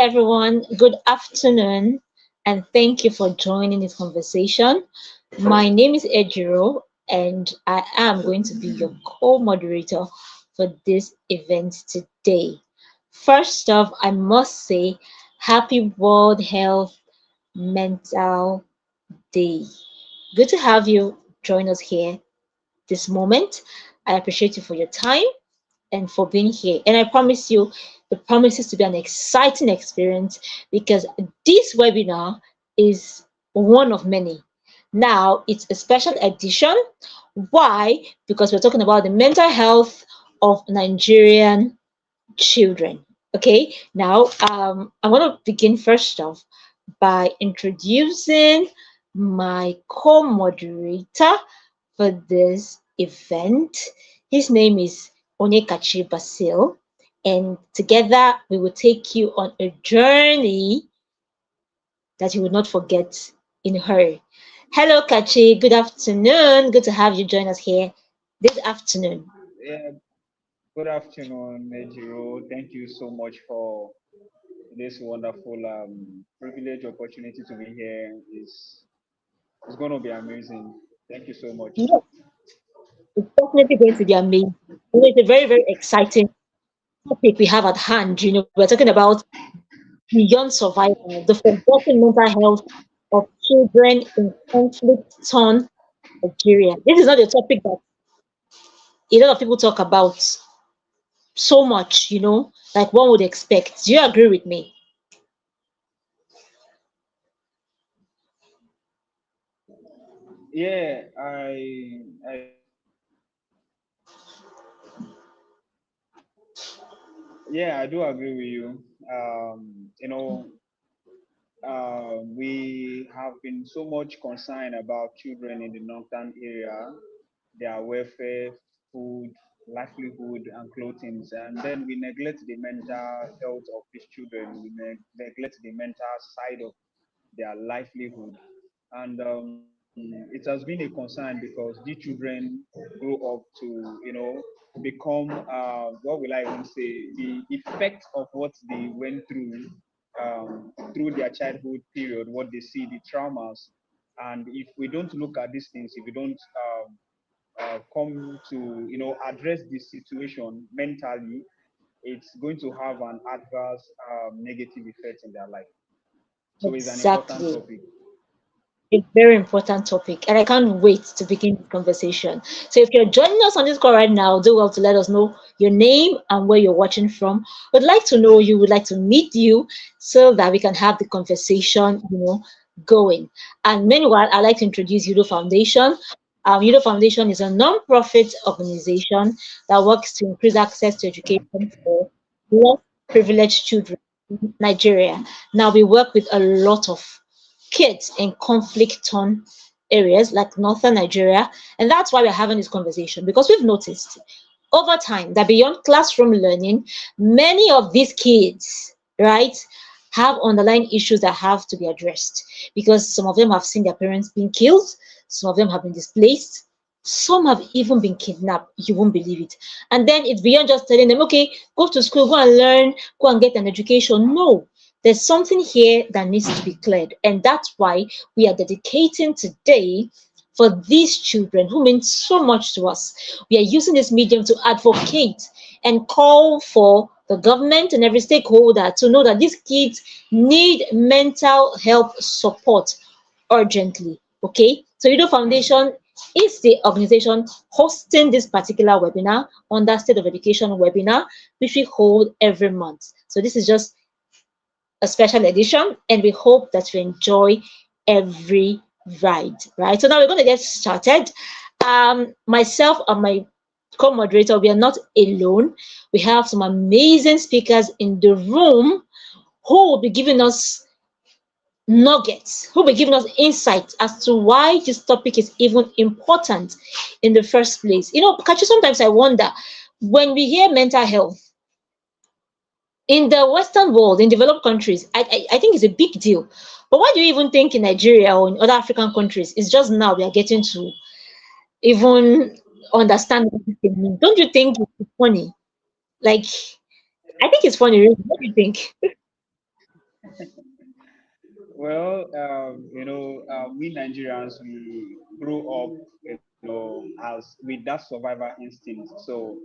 everyone. Good afternoon, and thank you for joining this conversation. My name is Ejiro, and I am going to be your co moderator for this event today. First off, I must say Happy World Health Mental Day. Good to have you join us here this moment. I appreciate you for your time and for being here. And I promise you, it promises to be an exciting experience because this webinar is one of many. Now, it's a special edition. Why? Because we're talking about the mental health of Nigerian children. Okay, now I'm going to begin first off by introducing my co moderator for this event. His name is Onyekachi Basil, and together we will take you on a journey that you will not forget in a hurry. Hello, Kachi. Good afternoon. Good to have you join us here this afternoon. Yeah, good afternoon, Ejiro. Thank you so much for this wonderful privilege opportunity to be here. It's going to be amazing. Thank you so much. Yes, it's definitely going to be amazing. It's a very, very exciting topic we have at hand. We're talking about beyond survival, the forgotten mental health of children in conflict-torn Nigeria. This is not a topic that a lot of people talk about so much, like one would expect. Do you agree with me? Yeah, I yeah, I do agree with you. We have been so much concerned about children in the northern area, their welfare, food, livelihood, and clothing. And then we neglect the mental health of these children. We neglect the mental side of their livelihood. And it has been a concern because these children grow up to, become, what will I even say, the effect of what they went through their childhood period, what they see, the traumas. And if we don't look at these things, if we don't come to, address this situation mentally, it's going to have an adverse negative effect in their life. So it's an important Exactly. topic. A very important topic, and I can't wait to begin the conversation. So, if you're joining us on this call right now, do well to let us know your name and where you're watching from. Would like to know you, would like to meet you, so that we can have the conversation, going. And meanwhile, I'd like to introduce Udo Foundation. Udo Foundation is a non-profit organization that works to increase access to education for less privileged children in Nigeria. Now, we work with a lot of kids in conflict torn areas like northern Nigeria. And that's why we're having this conversation because we've noticed over time that beyond classroom learning, many of these kids, right, have underlying issues that have to be addressed because some of them have seen their parents being killed, some of them have been displaced. Some have even been kidnapped. You won't believe it. And then it's beyond just telling them, okay, go to school, go and learn, go and get an education. No, there's something here that needs to be cleared. And that's why we are dedicating today for these children who mean so much to us. We are using this medium to advocate and call for the government and every stakeholder to know that these kids need mental health support urgently. Okay, so Udo Foundation is the organization hosting this particular webinar under State of Education webinar, which we hold every month. So this is just a special edition, and we hope that you enjoy every ride. Right. So now we're going to get started. Myself and my co-moderator, we are not alone. We have some amazing speakers in the room who will be giving us nuggets, who will be giving us insight as to why this topic is even important in the first place. Kachi, sometimes I wonder when we hear mental health in the Western world, in developed countries, I think it's a big deal. But why do you even think in Nigeria or in other African countries, it's just now we are getting to even understand what this thing means? Don't you think it's funny? Like, I think it's funny, really. What do you think? Well, we Nigerians, we grew up, as with that survivor instinct. So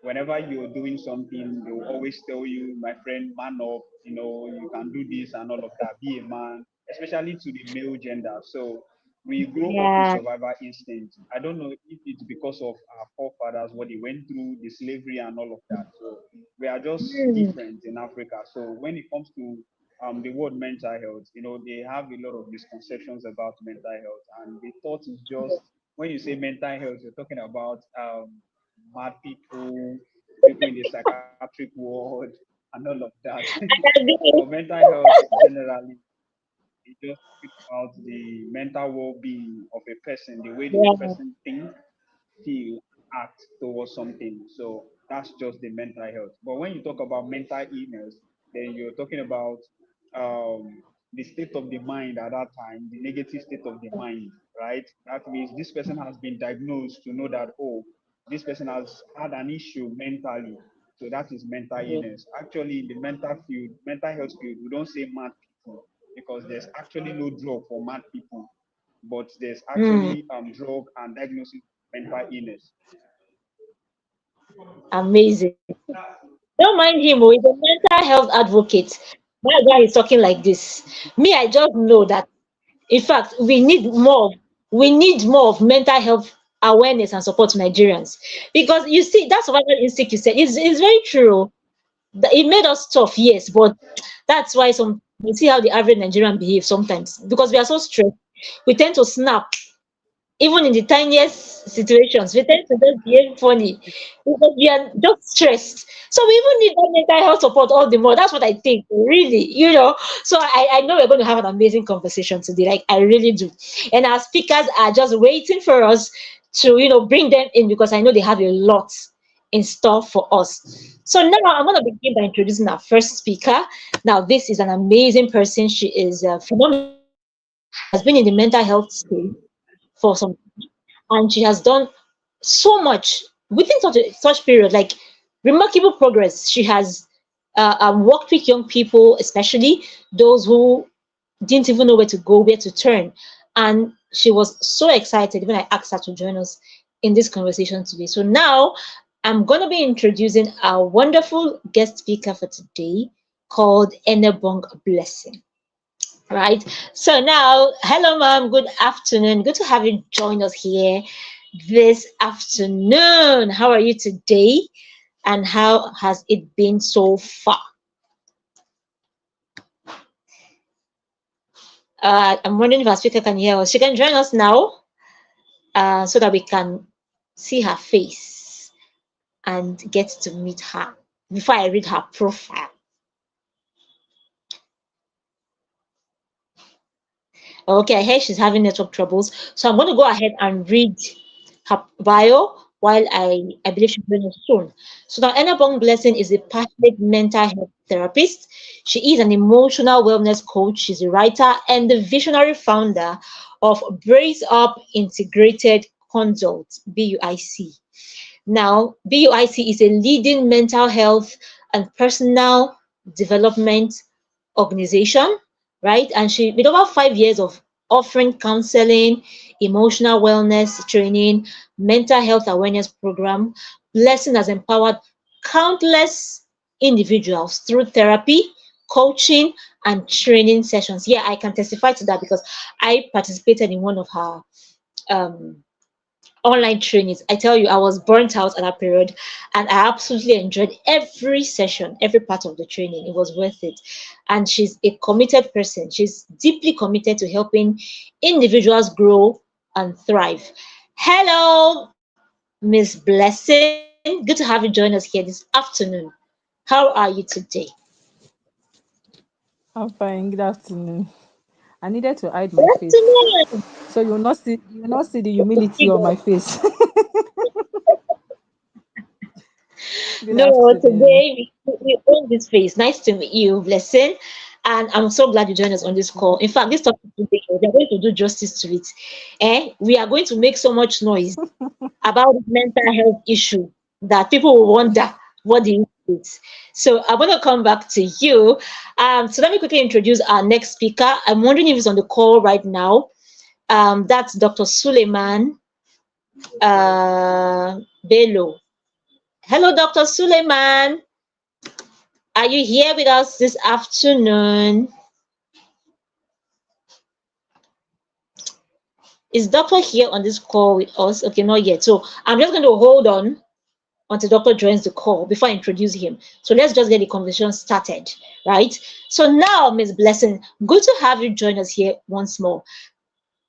whenever you're doing something, they will always tell you, my friend, man up, you can do this and all of that. Be a man, especially to the male gender. So we grow up with Yeah. survivor instinct. I don't know if it's because of our forefathers, what they went through, the slavery and all of that. So we are just Hmm. different in Africa. So when it comes to the word mental health, they have a lot of misconceptions about mental health, and the thought is just when you say mental health, you're talking about mad people, people in the psychiatric world, and all of that. I But agree. mental health generally, it just talking about the mental well-being of a person, the way the Yeah. person thinks, feel, act towards something. So that's just the mental health. But when you talk about mental illness, then you're talking about the state of the mind at that time, the negative state of the mind, right? That means this person has been diagnosed to know that, oh, this person has had an issue mentally. So that is mental Yeah. illness. Actually, in the mental field, mental health field, we don't say mad people because there's actually no drug for mad people, but there's Hmm. actually drug and diagnosis of mental illness. Amazing. Don't mind him, oh, he's a mental health advocate. That's why he's talking like this. Me, I just know that. In fact, we need more of mental health awareness and support to Nigerians. Because you see, that survival instinct you said is very true. It made us tough, yes, but that's why some you see how the average Nigerian behaves sometimes. Because we are so stressed, we tend to snap even in the tiniest situations, we tend to just behave funny because we are just stressed. So we even need that mental health support all the more. That's what I think, really. So I know we're going to have an amazing conversation today. Like I really do. And our speakers are just waiting for us to bring them in because I know they have a lot in store for us. So now I'm going to begin by introducing our first speaker. Now, this is an amazing person. She is phenomenal. She has been in the mental health space for some, and she has done so much within such period, like remarkable progress. She has worked with young people, especially those who didn't even know where to go, where to turn, and she was so excited when I asked her to join us in this conversation today. So now I'm going to be introducing our wonderful guest speaker for today called Enebong Blessing. Right. So now, hello, ma'am. Good afternoon. Good to have you join us here this afternoon. How are you today? And how has it been so far? I'm wondering if our speaker can hear us. She can join us now so that we can see her face and get to meet her before I read her profile. Okay, I hear she's having network troubles. So I'm going to go ahead and read her bio while I believe she's going to soon. So now Anna Bong Blessing is a passionate mental health therapist. She is an emotional wellness coach. She's a writer and the visionary founder of Brace Up Integrated Consult, BUIC. Now, BUIC is a leading mental health and personal development organization, right? And she, with over 5 years of offering counseling, emotional wellness training, mental health awareness program, Blessing has empowered countless individuals through therapy, coaching, and training sessions. Yeah, I can testify to that because I participated in one of her um, online trainings. I tell you, I was burnt out at that period and I absolutely enjoyed every session, every part of the training. It was worth it. And she's a committed person. She's deeply committed to helping individuals grow and thrive. Hello, Miss Blessing. Good to have you join us here this afternoon. How are you today? I'm fine. Good afternoon. I needed to hide my Good face, afternoon. so you will not see the humility on my face. Good No, afternoon. today we own this face. Nice to meet you, Blessing. And I'm so glad you joined us on Thank this call. you. In fact, this topic today, we are going to do justice to it. We are going to make so much noise about this mental health issue that people will wonder what the Great. So I want to come back to you. So let me quickly introduce our next speaker. I'm wondering if he's on the call right now. That's Dr. Suleiman Bello. Hello, Dr. Suleiman. Are you here with us this afternoon? Is Doctor here on this call with us? Okay, not yet. So I'm just going to hold on until Doctor joins the call before I introduce him. So let's just get the conversation started, right? So now, Miss Blessing, good to have you join us here once more.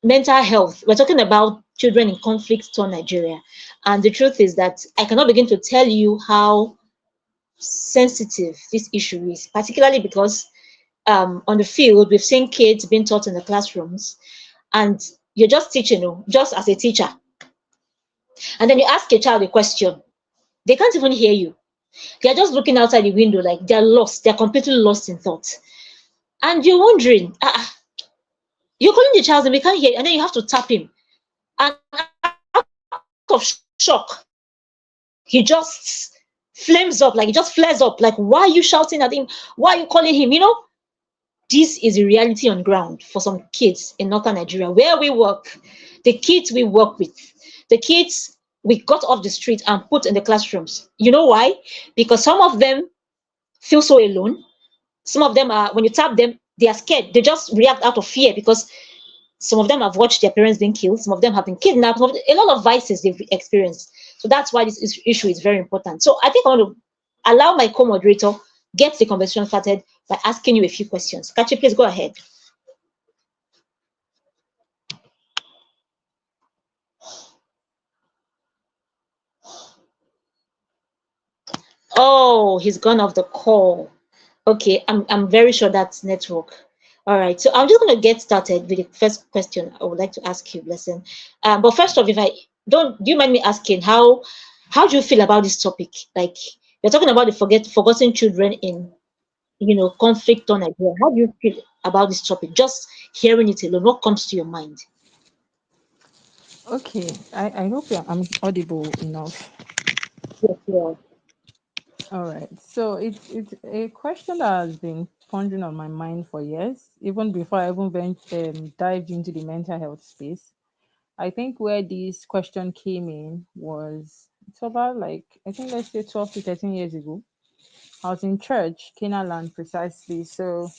Mental health. We're talking about children in conflict torn Nigeria. And the truth is that I cannot begin to tell you how sensitive this issue is, particularly because on the field, we've seen kids being taught in the classrooms, and you're just teaching, just as a teacher. And then you ask a child a question, they can't even hear you. They're just looking outside the window like they're lost. They're completely lost in thought. And you're wondering, you're calling the child and we can't hear you. And then you have to tap him. And out of shock, he just flames up, like he just flares up. Like, why are you shouting at him? Why are you calling him? This is a reality on ground for some kids in northern Nigeria where we work. The kids we work with, the kids we got off the street and put in the classrooms. You know why? Because some of them feel so alone. Some of them are, when you tap them, they are scared. They just react out of fear because some of them have watched their parents being killed. Some of them have been kidnapped. A lot of vices they've experienced. So that's why this issue is very important. So I think I want to allow my co-moderator get the conversation started by asking you a few questions. Kachi, please go ahead. Oh, he's gone off the call. Okay, I'm very sure that's network. All right, so I'm just going to get started with the first question I would like to ask you, Blessing. But first off, if I don't, do you mind me asking how do you feel about this topic? Like you're talking about the forgotten children in conflict on Nigeria. How do you feel about this topic? Just hearing it alone, what comes to your mind? Okay, I hope I'm audible enough. Yes, yeah. All right. So it's a question that has been pondering on my mind for years, even before I even dived into the mental health space. I think where this question came in was it's about like I think let's say 12 to 13 years ago. I was in church, Canaanland precisely. So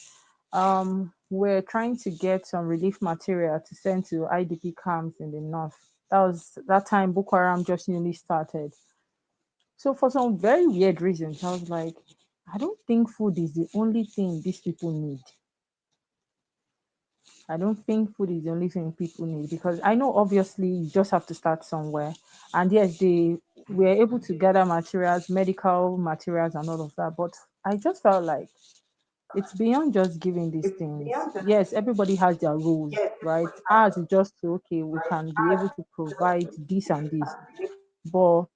we're trying to get some relief material to send to IDP camps in the north. That was that time Boko Haram just newly started. So for some very weird reasons, I was like, I don't think food is the only thing these people need. I don't think food is the only thing people need because I know obviously you just have to start somewhere. And yes, they were able to gather materials, medical materials and all of that. But I just felt like it's beyond just giving these things. Yes, everybody has their roles, right? Ours is just to, okay, we can be able to provide this and this. But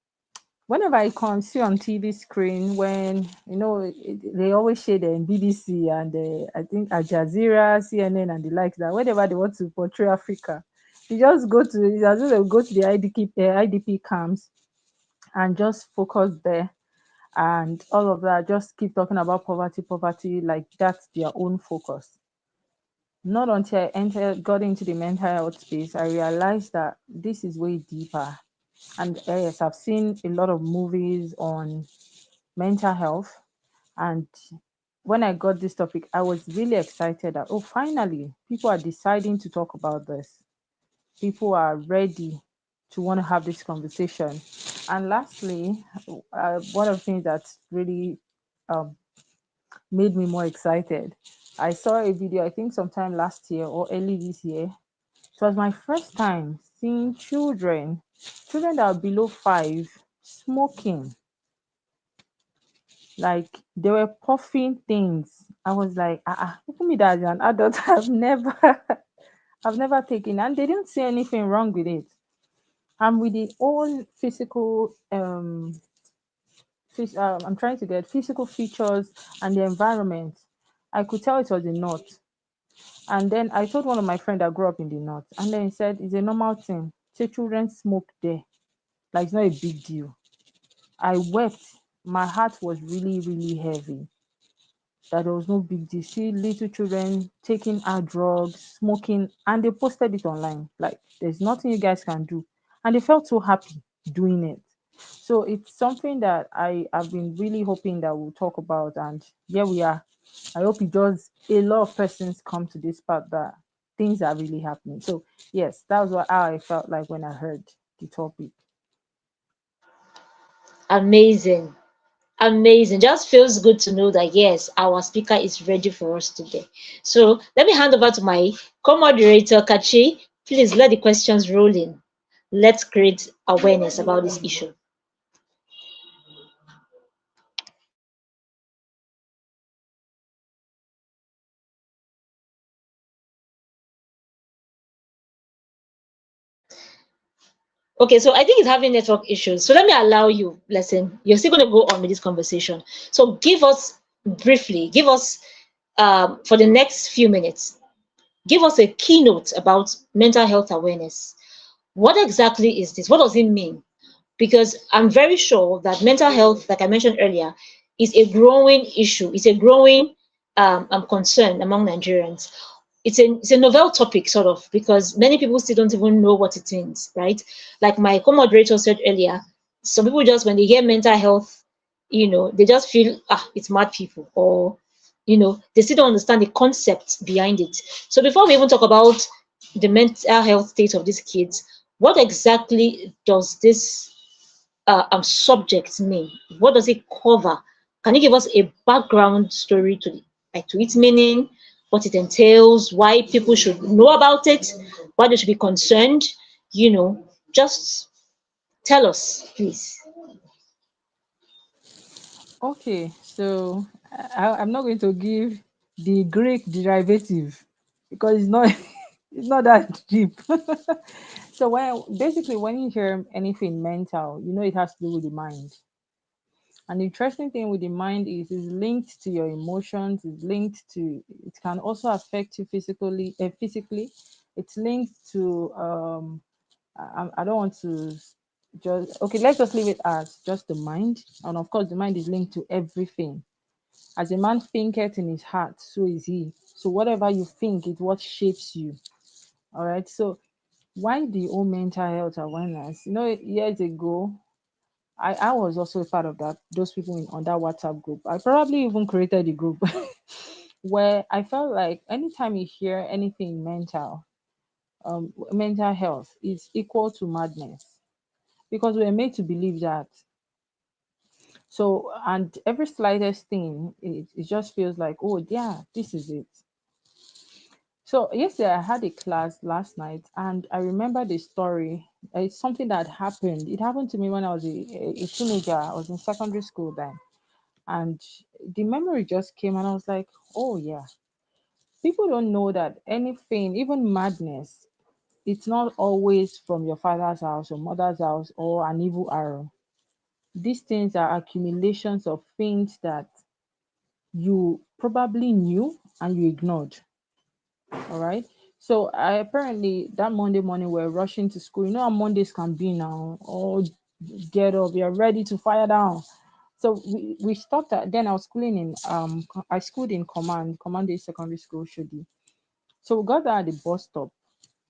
whenever I can see on TV screen, when they always share the BBC and I think Al Jazeera, CNN, and the likes that whenever they want to portray Africa, you just go to the IDP camps and just focus there and all of that. Just keep talking about poverty, like that's their own focus. Not until I got into the mental health space, I realized that this is way deeper. And yes, I've seen a lot of movies on mental health. And when I got this topic, I was really excited that, oh, finally, people are deciding to talk about this. People are ready to want to have this conversation. And lastly, one of the things that really um, made me more excited, I saw a video, I think sometime last year or early this year. It was my first time seeing children that are below 5, smoking. Like they were puffing things. I was like, even me that as an adult, I've never taken, and they didn't see anything wrong with it. And with the own physical, I'm trying to get physical features and the environment. I could tell it was the north. And then I told one of my friends that grew up in the north, and then he said it's a normal thing. Say children smoke there, like it's not a big deal. I wept my heart was really, really heavy that there was no big deal. See little children taking hard drugs, smoking, and they posted it online. Like there's nothing you guys can do. And they felt so happy doing it. So it's something that have been really hoping that we'll talk about. And here we are. I hope it does a lot of persons come to this part that things are really happening. So yes, that was what how I felt like when I heard the topic. Amazing. Amazing. Just feels good to know that yes, our speaker is ready for us today. So let me hand over to my co-moderator, Kachi. Please let the questions roll in. Let's create awareness about this issue. Okay, so I think it's having network issues. So let me allow you, listen, you're still going to go on with this conversation. So give us briefly, give us for the next few minutes, give us a keynote about mental health awareness. What exactly is this? What does it mean? Because I'm very sure that mental health, like I mentioned earlier, is a growing issue. It's a growing concern among Nigerians. It's a novel topic, sort of, because many people still don't even know what it means, right? Like my co-moderator said earlier, some people just when they hear mental health, they just feel it's mad people, or they still don't understand the concept behind it. So before we even talk about the mental health state of these kids, what exactly does this subject mean? What does it cover? Can you give us a background story to its meaning, what it entails, why people should know about it, why they should be concerned? Just tell us, please. Okay, so I'm not going to give the Greek derivative because it's not it's not that deep. So when you hear anything mental, you know it has to do with the mind. And the interesting thing with the mind is it's linked to your emotions, it's linked to it can also affect you physically. It's linked to I don't want to just okay, let's just leave it as just the mind. And of course the mind is linked to everything. As a man thinketh in his heart, so is he. So whatever you think is what shapes you. All right. So why the whole mental health awareness? Years ago, I was also a part of that, those people on that WhatsApp group. I probably even created the group where I felt like anytime you hear anything mental health is equal to madness because we're made to believe that. So, and every slightest thing, it just feels like, oh, yeah, this is it. So, yesterday I had a class last night, and I remember the story. It's something that happened. It happened to me when I was a teenager. I was in secondary school then. And the memory just came, and I was like, oh, yeah. People don't know that anything, even madness, it's not always from your father's house or mother's house or an evil arrow. These things are accumulations of things that you probably knew and you ignored. All right. So I apparently that Monday morning we're rushing to school. You know how Mondays can be now. Oh, get up, you're ready to fire down. So we stopped at then I was schooling in I schooled in command day secondary school Shodi. So we got there at the bus stop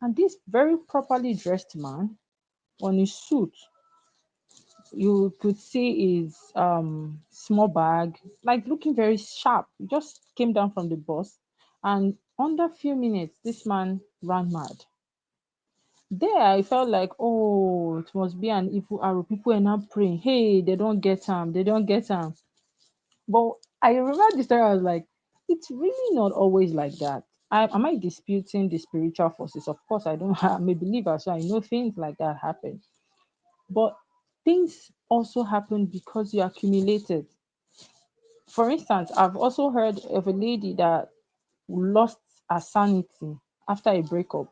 and this very properly dressed man on his suit, you could see his small bag, like looking very sharp. He just came down from the bus, and under few minutes, this man ran mad. There, I felt like, oh, it must be an evil arrow. People are now praying, hey, they don't get him, they don't get him. But I remember the story. I was like, it's really not always like that. Am I disputing the spiritual forces? Of course, I don't. I'm a believer, so I know things like that happen. But things also happen because you accumulated. For instance, I've also heard of a lady that lost her sanity after a breakup.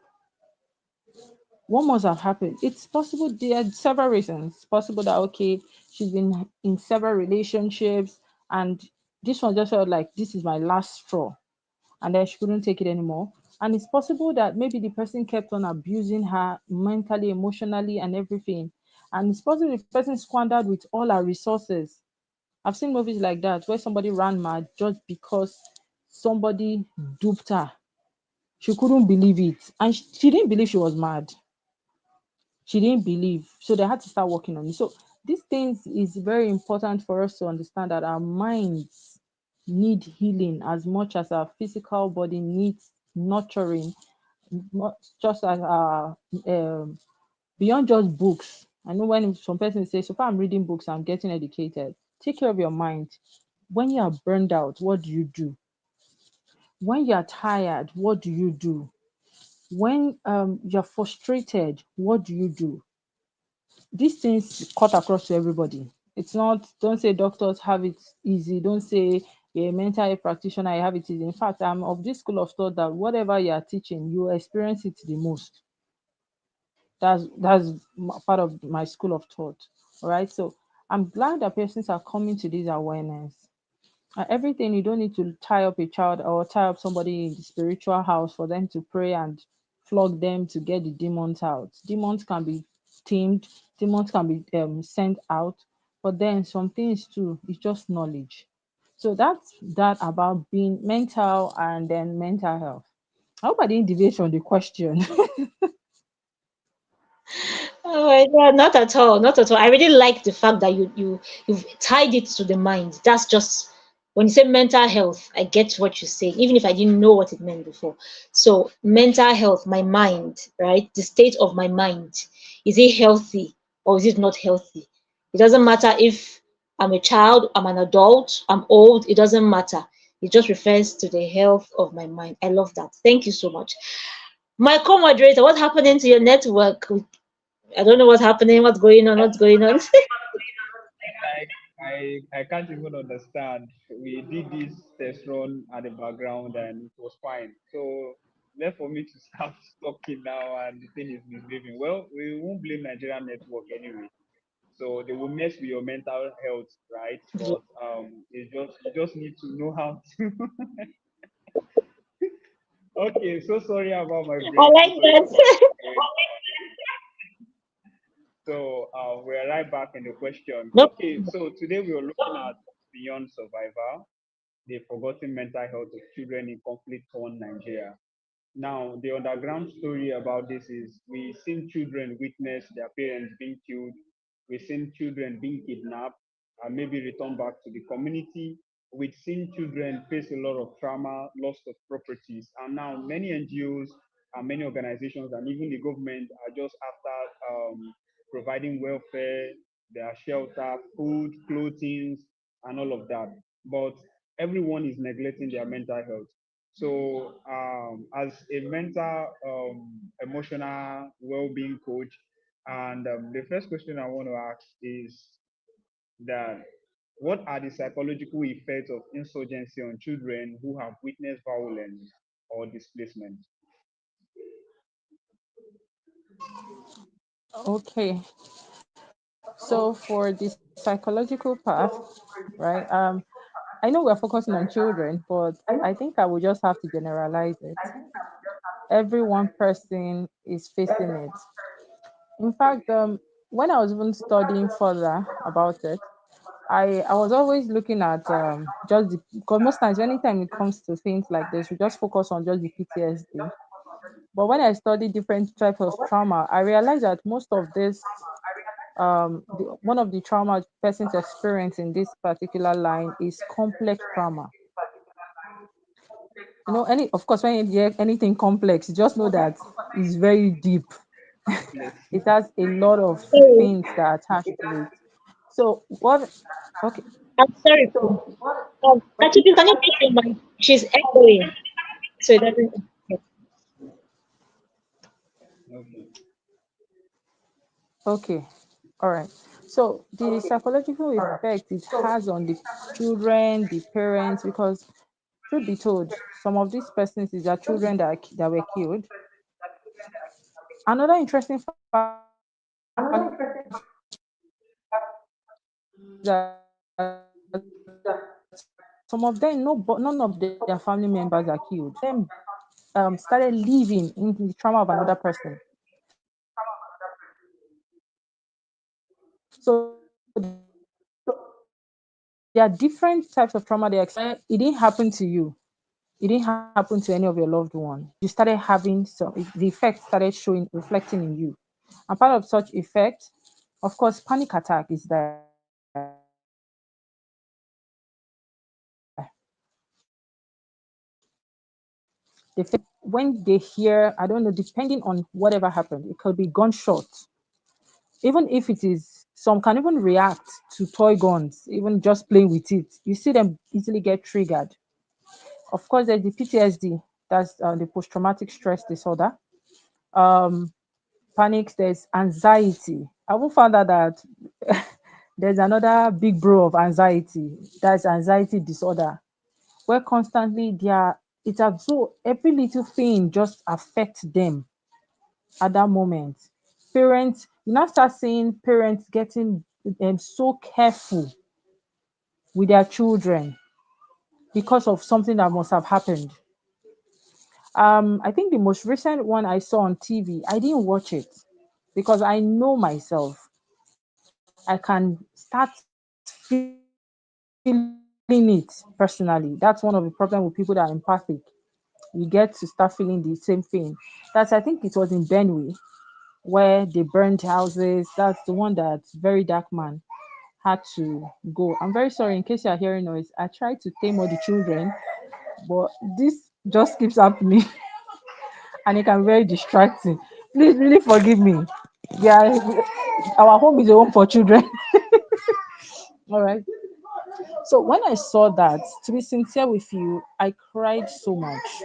What must have happened? It's possible there are several reasons. It's possible that okay, she's been in several relationships and this one just felt like this is my last straw and then she couldn't take it anymore. And it's possible that maybe the person kept on abusing her mentally, emotionally, and everything. And it's possible the person squandered with all her resources. I've seen movies like that where somebody ran mad just because somebody duped her. She couldn't believe it. And she didn't believe she was mad. She didn't believe. So they had to start working on it. So these things is very important for us to understand that our minds need healing as much as our physical body needs nurturing, just as our beyond just books. I know when some person say, so far I'm reading books, I'm getting educated. Take care of your mind. When you are burned out, what do you do? When you are tired, what do you do? When you're frustrated, what do you do? These things cut across to everybody. It's not, don't say doctors have it easy. Don't say you're a mental health practitioner, you have it easy. In fact, I'm of this school of thought that whatever you are teaching, you experience it the most. That's part of my school of thought. All right. So I'm glad that persons are coming to this awareness. Everything, you don't need to tie up a child or tie up somebody in the spiritual house for them to pray and flog them to get the demons out. Demons can be tamed, demons can be sent out, but then some things too is just knowledge. So that's that about being mental and then mental health. I hope I didn't deviate from the question. Oh my God, not at all, not at all. I really like the fact that you've tied it to the mind. That's just when you say mental health, I get what you say, even if I didn't know what it meant before. So mental health, my mind, right? The state of my mind. Is it healthy or is it not healthy? It doesn't matter if I'm a child, I'm an adult, I'm old, it doesn't matter. It just refers to the health of my mind. I love that. Thank you so much. My co-moderator, what's happening to your network? I don't know what's happening, what's going on, what's going on. I can't even understand. We did this test run at the background and it was fine. So left for me to start talking now and the thing is misbehaving. Well, we won't blame Nigerian network anyway. So they will mess with your mental health, right? But it's just you just need to know how to. Okay, so sorry about my I brain. So like sorry about my that. brain. So we're right back in the question. Nope. Okay, so today we are looking at beyond survival, the forgotten mental health of children in conflict-torn Nigeria. Now, the underground story about this is we've seen children witness their parents being killed. We've seen children being kidnapped and maybe returned back to the community. We've seen children face a lot of trauma, loss of properties. And now many NGOs and many organizations and even the government are just after providing welfare, their shelter, food, clothing, and all of that. But everyone is neglecting their mental health. So, as a mental, emotional well-being coach, and the first question I want to ask is that what are the psychological effects of insurgency on children who have witnessed violence or displacement? Okay. So for the psychological path, right? I know we're focusing on children, but I think I would just have to generalize it. Every one person is facing it. In fact, when I was even studying further about it, I was always looking at just the, because most times anytime it comes to things like this, we just focus on just the PTSD. But when I study different types of trauma, I realized that most of this one of the trauma persons experience in this particular line is complex trauma. Any, of course, when you hear anything complex, you just know that it's very deep. Complex. It has a lot of Oh, things that are attached to it. So what? Okay. I'm sorry. Actually, can you take your mic? She's echoing, so it doesn't. Okay. Okay. All right. So the psychological effect it has on the children, the parents, because truth be told, some of these persons is their children that were killed. Another interesting fact about some of these persons is that some of them, no, none of their family members are killed. Some of them started living in the trauma of another person. So they are living in the trauma of another person. there are different types of trauma they experience. It didn't happen to you. It didn't happen to any of your loved one. You started having some, the effect started showing, reflecting in you. And part of such effect, of course, panic attack is there. They feel when they hear, I don't know, depending on whatever happened, it could be gunshot. Even if it is, some can even react to toy guns, even just playing with it. You see them easily get triggered. Of course, there's the PTSD, that's the post traumatic stress disorder. Um, Panics, there's anxiety. I will found out that there's another big bro of anxiety, that's anxiety disorder, where constantly they are, it's as though every little thing just affects them at that moment. Parents, you now start seeing parents getting so careful with their children because of something that must have happened. I think the most recent one I saw on TV, I didn't watch it because I know myself. I can start feeling it personally. That's one of the problem with people that are empathic. You get to start feeling the same thing. That's, I think it was in Benue where they burned houses. That's the one that very dark man had to go. I'm very sorry in case you are hearing noise. I try to tame all the children, but this just keeps happening and it can be very distracting. Please really forgive me. Yeah, our home is a home for children. All right. So when I saw that, to be sincere with you, I cried so much.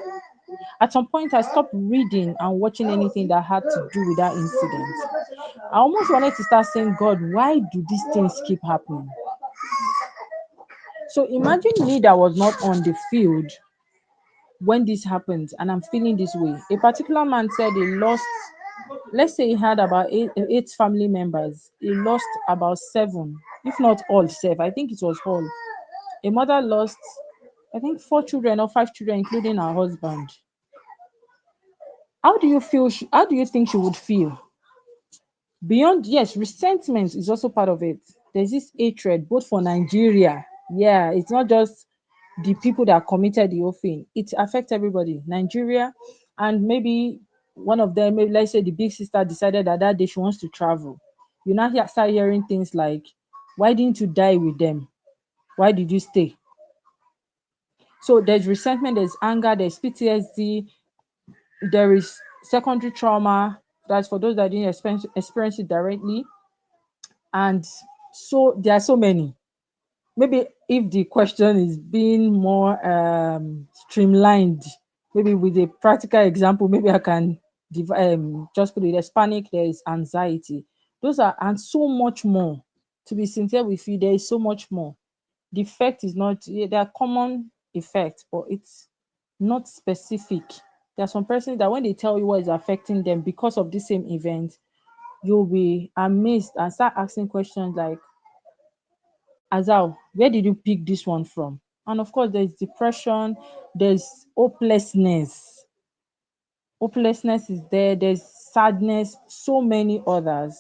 At some point, I stopped reading and watching anything that had to do with that incident. I almost wanted to start saying, God, why do these things keep happening? So imagine me that was not on the field when this happened and I'm feeling this way. A particular man said he lost, let's say he had about eight family members. He lost about seven, if not all, seven. I think it was all. A mother lost, I think, four children or five children, including her husband. How do you feel? How do you think she would feel? Beyond, yes, resentment is also part of it. There's this hatred both for Nigeria. Yeah, it's not just the people that committed the whole thing. It affects everybody. Nigeria, and maybe one of them, maybe let's say the big sister decided that that day she wants to travel. You now start hearing things like, "Why didn't you die with them? Why did you stay?" So there's resentment, there's anger, there's PTSD, there is secondary trauma. That's for those that didn't experience it directly. And so there are so many. Maybe if the question is being more streamlined, maybe with a practical example, maybe I can just put it, there's panic, there's anxiety. Those are, and so much more. To be sincere with you, there is so much more. The effect is not, yeah, there are common effects, but it's not specific. There are some persons that when they tell you what is affecting them because of the same event, you'll be amazed and start asking questions like, Azal, where did you pick this one from? And of course, there's depression, there's hopelessness. Hopelessness is there, there's sadness, so many others.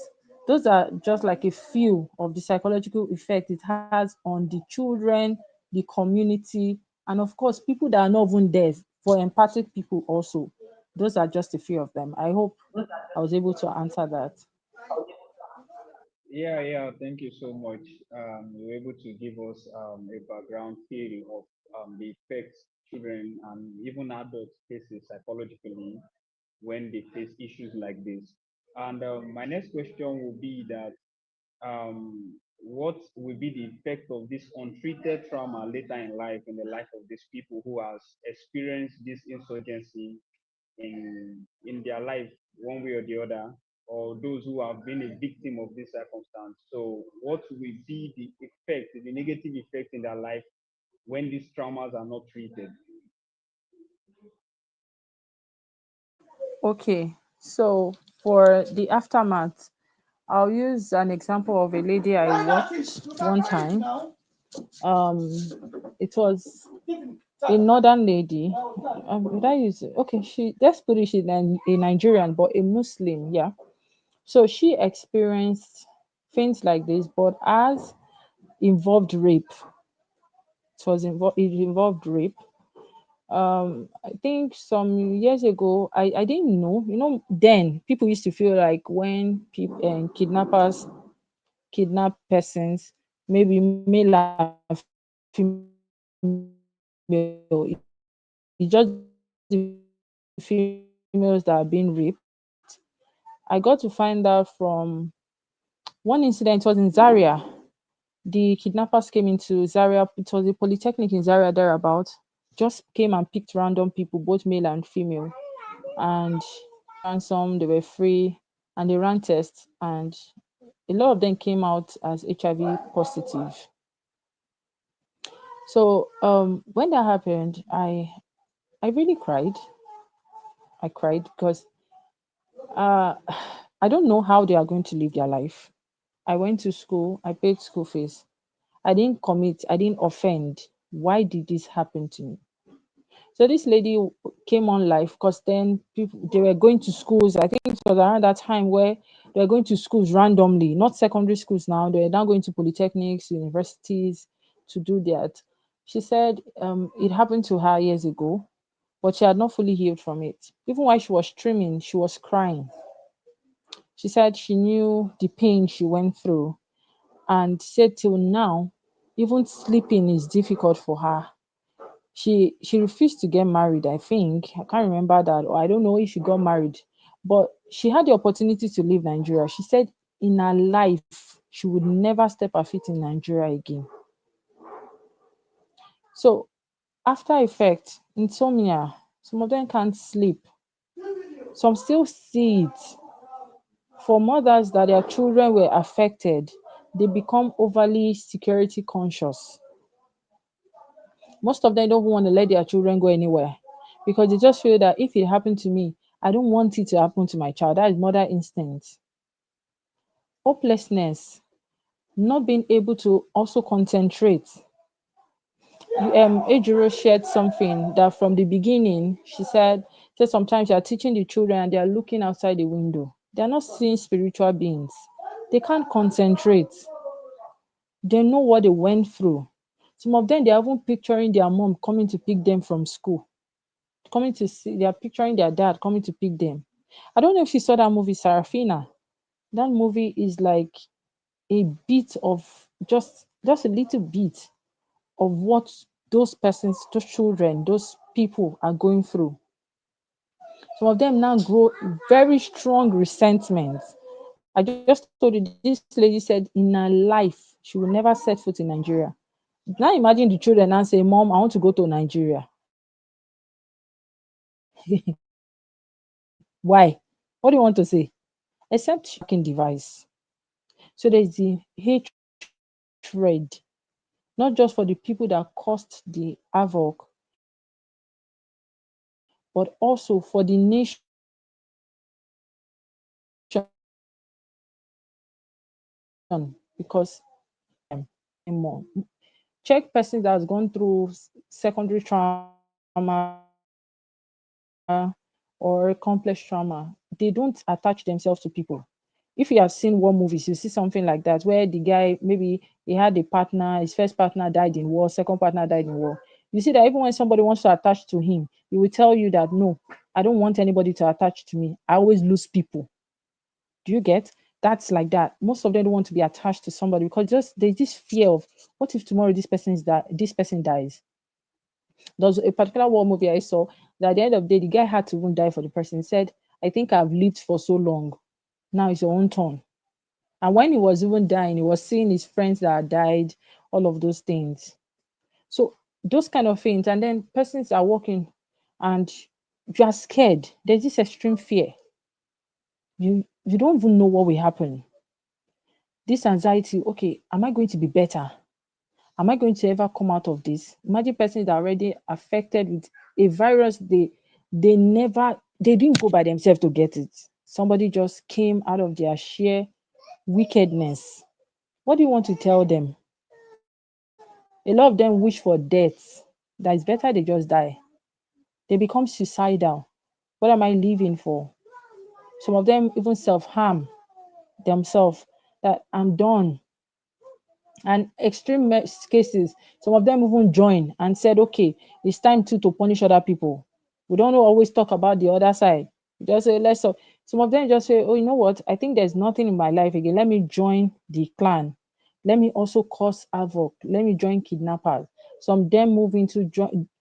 Those are just like a few of the psychological effect it has on the children, the community, and of course, people that are not even there, for empathic people also. Those are just a few of them. I hope I was able to answer that. Yeah, yeah, thank you so much. You were able to give us a background theory of the effects children and even adults faces psychologically when they face issues like this. And my next question will be that what will be the effect of this untreated trauma later in life, in the life of these people who has experienced this insurgency in their life one way or the other, or those who have been a victim of this circumstance. So what will be the effect, the negative effect in their life when these traumas are not treated? Okay, so for the aftermath, I'll use an example of a lady I watched one time. Um, it was a northern lady. Would I use it? Okay, she, let's put it, she's a Nigerian, but a Muslim. Yeah. So she experienced things like this, but as involved rape. it involved rape. I think some years ago, I didn't know. Then people used to feel like when people and kidnappers kidnap persons, maybe male and female, it's just the females that are being raped. I got to find out from one incident. It was in Zaria. The kidnappers came into Zaria thereabout, just came and picked random people, both male and female. It was a polytechnic in Zaria thereabout. Just came and picked random people, both male and female, and paid ransom. They were free, and they ran tests, and a lot of them came out as HIV positive. So when that happened, I really cried. I cried because uh, I don't know how they are going to live their life. I went to school. I paid school fees. I didn't commit. I didn't offend. Why did this happen to me? So this lady came on live because then people they were going to schools. I think it was around that time where they were going to schools randomly, not secondary schools now. They were now going to polytechnics, universities to do that. She said it happened to her years ago, but she had not fully healed from it. Even while she was streaming, she was crying. She said she knew the pain she went through and said till now, even sleeping is difficult for her. She refused to get married, I think. I can't remember that, or I don't know if she got married, but she had the opportunity to leave Nigeria. She said in her life she would never step her feet in Nigeria again. So after effect, insomnia, some of them can't sleep, some still see it. For mothers that their children were affected, they become overly security conscious. Most of them don't want to let their children go anywhere because they just feel that if it happened to me, I don't want it to happen to my child. That is mother instinct. Hopelessness, not being able to also concentrate. Ejiro shared something that from the beginning, she said sometimes you are teaching the children and they are looking outside the window. They are not seeing spiritual beings. They can't concentrate. They know what they went through. Some of them, they are even picturing their mom coming to pick them from school, coming to see, they are picturing their dad coming to pick them. I don't know if you saw that movie, Sarafina. That movie is like a bit of just a little bit of what those persons, those children, those people are going through. Some of them now grow very strong resentment. I just told you this lady said in her life she will never set foot in Nigeria. Now imagine the children now say, Mom, I want to go to Nigeria. Why? What do you want to say? Except tracking device. So there's the hatred, not just for the people that caused the havoc, but also for the nation because they don't want them anymore. Check person that's gone through secondary trauma or complex trauma. They don't attach themselves to people. If you have seen war movies, you see something like that where the guy maybe he had a partner, his first partner died in war, second partner died in war. You see that even when somebody wants to attach to him, he will tell you that no, I don't want anybody to attach to me. I always lose people. Do you get? That's like that. Most of them don't want to be attached to somebody because just there's this fear of what if tomorrow this person dies. There was a particular war movie I saw that at the end of the day, the guy had to even die for the person. He said, I think I've lived for so long. Now it's your own turn. And when he was even dying, he was seeing his friends that had died, all of those things. So those kind of things. And then persons are walking and you are scared. There's this extreme fear. You don't even know what will happen. This anxiety, okay, am I going to be better? Am I going to ever come out of this? Imagine persons that are already affected with a virus they didn't go by themselves to get it. Somebody just came out of their sheer wickedness. What do you want to tell them? A lot of them wish for death. That it's better they just die. They become suicidal. What am I living for? Some of them even self-harm themselves that I'm done. And extreme cases, some of them even join and said, okay, it's time to punish other people. We don't always talk about the other side. We just say, let's talk. Some of them just say, oh, you know what? I think there's nothing in my life again. Let me join the clan. Let me also cause havoc. Let me join kidnappers. Some of them move into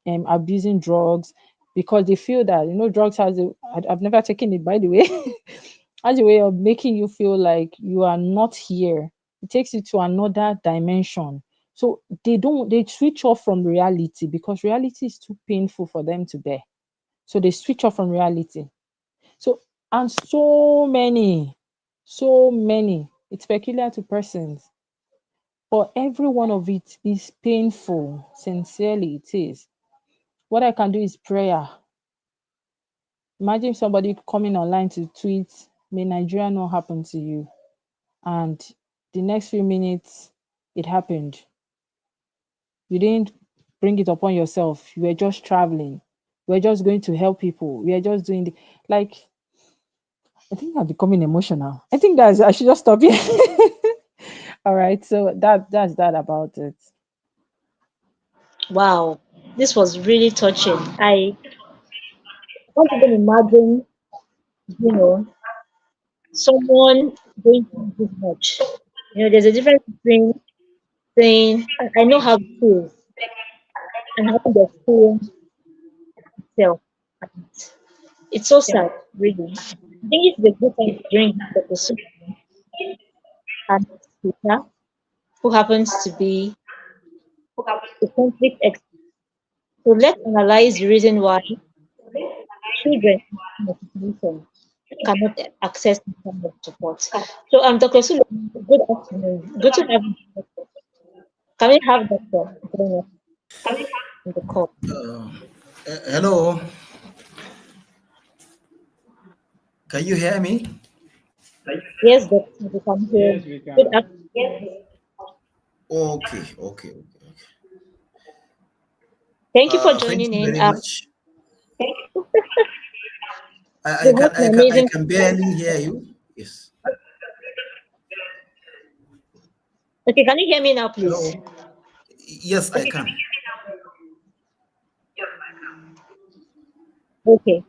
abusing drugs because they feel that, drugs has a, I've never taken it, by the way, has a way of making you feel like you are not here. It takes you to another dimension. So they switch off from reality because reality is too painful for them to bear. So they switch off from reality. So, and so many, it's peculiar to persons. But every one of it is painful. Sincerely, it is. What I can do is prayer. Imagine somebody coming online to tweet, may Nigeria not happen to you. And the next few minutes, it happened. You didn't bring it upon yourself. You were just traveling. We're just going to help people. We are just doing the, like, I think I'm becoming emotional. I think I should just stop here. All right. So that's that about it. Wow, this was really touching. I can't even imagine, you know, someone going through this much. There's a difference between saying, I know how it feels, and having the experience itself. It's so sad, really. I think it's a good time to bring the pursuit and speaker who happens to be a conflict expert. So let's analyze the reason why children in a situation cannot access this kind of support. So, Dr. Sulu, good afternoon. Good to have you. Can we have Dr. join us in the call? Hello, can you hear me? Yes, Dr. We can hear Yes, you. we Good can. afternoon. Okay. Thank you for Thank joining you in. very much. We have an I amazing. can barely hear you. Yes. Okay, can you hear me now, please? Hello. Yes, I can. Okay.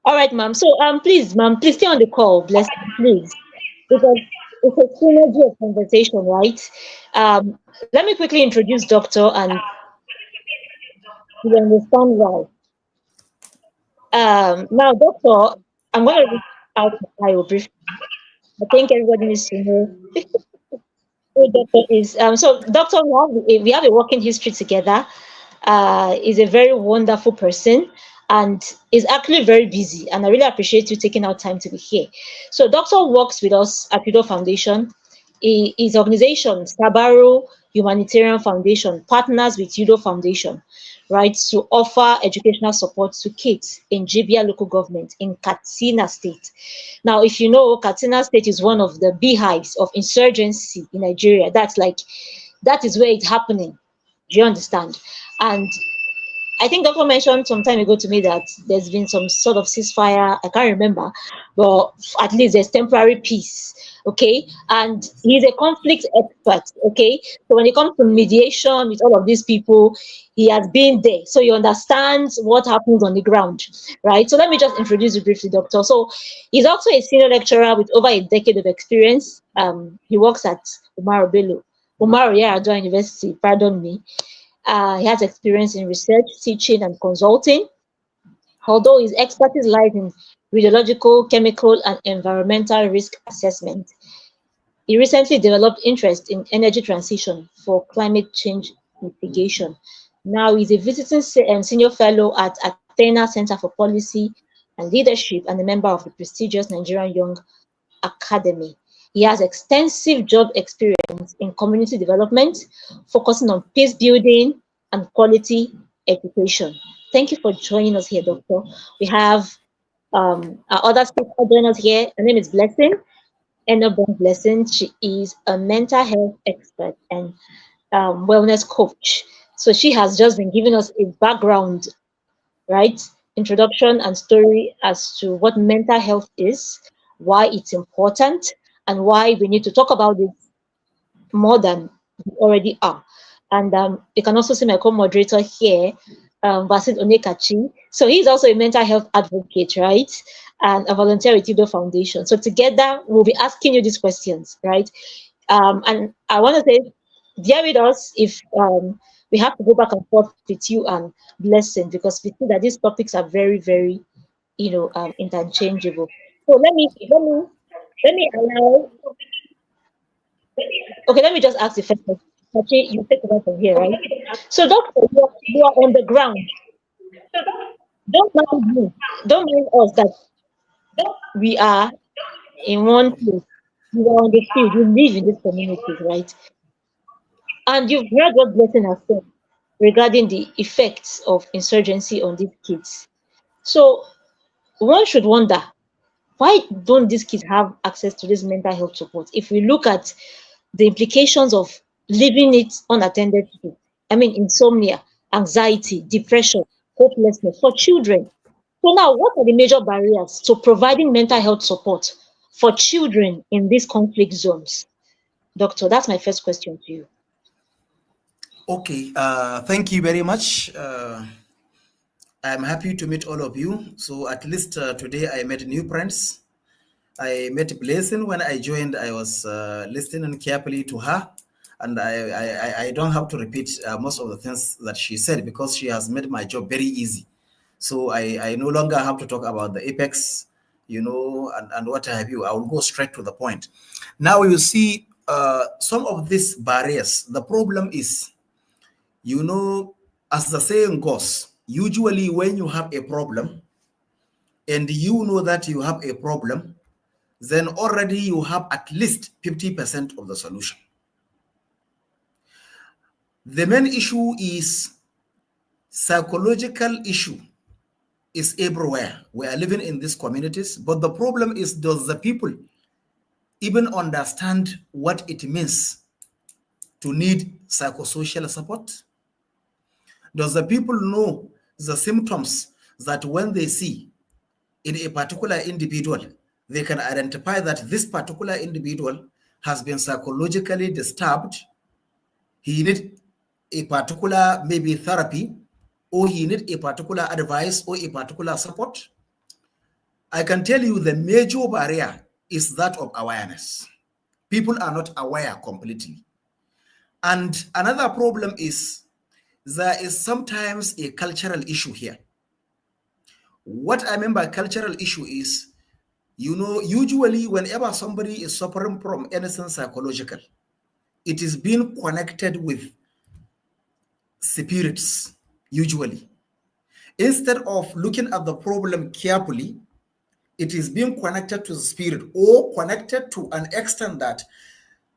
All right, ma'am. So, please, ma'am, please stay on the call, bless you, please, because it's a synergy of conversation, right? Let me quickly introduce Doctor, and you understand why. Now, Doctor, I'm going to read out the bio briefly. I think everybody needs to know who Doctor is. So, Doctor, we have a working history together. Is a very wonderful person and is actually very busy. And I really appreciate you taking out time to be here. So, Doctor works with us at Widow Foundation. His organization, Sabaro Humanitarian Foundation, partners with Judo Foundation, right, to offer educational support to kids in Jibia local government in Katsina State. Now, if you know, Katsina State is one of the beehives of insurgency in Nigeria. That is where it's happening. Do you understand? And I think Doctor mentioned some time ago to me that there's been some sort of ceasefire. I can't remember, but at least there's temporary peace. Okay, and he's a conflict expert. Okay, so when it comes to mediation with all of these people, he has been there, so he understands what happens on the ground, right? So let me just introduce you briefly, Doctor. So he's also a senior lecturer with over a decade of experience. He works at Umar Yar'Adua University. Pardon me. He has experience in research, teaching, and consulting, although his expertise lies in radiological, chemical, and environmental risk assessment. He recently developed interest in energy transition for climate change mitigation. Now he's a visiting senior fellow at Athena Center for Policy and Leadership and a member of the prestigious Nigerian Young Academy. He has extensive job experience in community development, focusing on peace building and quality education. Thank you for joining us here, Doctor. We have our other speaker joining us here. Her name is Blessing, Enobong Blessing. She is a mental health expert and wellness coach. So she has just been giving us a background, right? Introduction and story as to what mental health is, why it's important, and why we need to talk about it more than we already are. And you can also see my co-moderator here, Basit Onekachi. So he's also a mental health advocate, right? And a volunteer with Tido Foundation. So together we'll be asking you these questions, right? And I want to say, bear with us if we have to go back and forth with you and Blessing, because we see that these topics are very, very, interchangeable. So let me allow. Okay, let me just ask the first question. Sachi, you take over from here, right? So, doctor, you are on the ground. Don't mind me. Don't mind us that we are in one place. You are on the field. You live in these communities, right? And you've heard what Blessing has said regarding the effects of insurgency on these kids. So, one should wonder, why don't these kids have access to this mental health support? If we look at the implications of leaving it unattended to, I mean, insomnia, anxiety, depression, hopelessness for children. So now, what are the major barriers to providing mental health support for children in these conflict zones? Doctor, that's my first question to you. Okay, thank you very much. I'm happy to meet all of you. So at least today I met new friends. I met Blessing when I joined. I was listening carefully to her, and I don't have to repeat most of the things that she said because she has made my job very easy. So I no longer have to talk about the apex, and what have you. I will go straight to the point. Now you see some of these barriers. The problem is, as the saying goes, usually when you have a problem and you know that you have a problem, then already you have at least 50% of the solution. The main issue is psychological issue is everywhere. We are living in these communities, but the problem is, does the people even understand what it means to need psychosocial support? Does the people know the symptoms that when they see in a particular individual, they can identify that this particular individual has been psychologically disturbed? He needs a particular maybe therapy, or he needs a particular advice or a particular support. I can tell you the major barrier is that of awareness. People are not aware completely. And another problem is there is sometimes a cultural issue here. What I mean by cultural issue is, usually whenever somebody is suffering from anything psychological, it is being connected with spirits, usually. Instead of looking at the problem carefully, it is being connected to the spirit, or connected to an extent that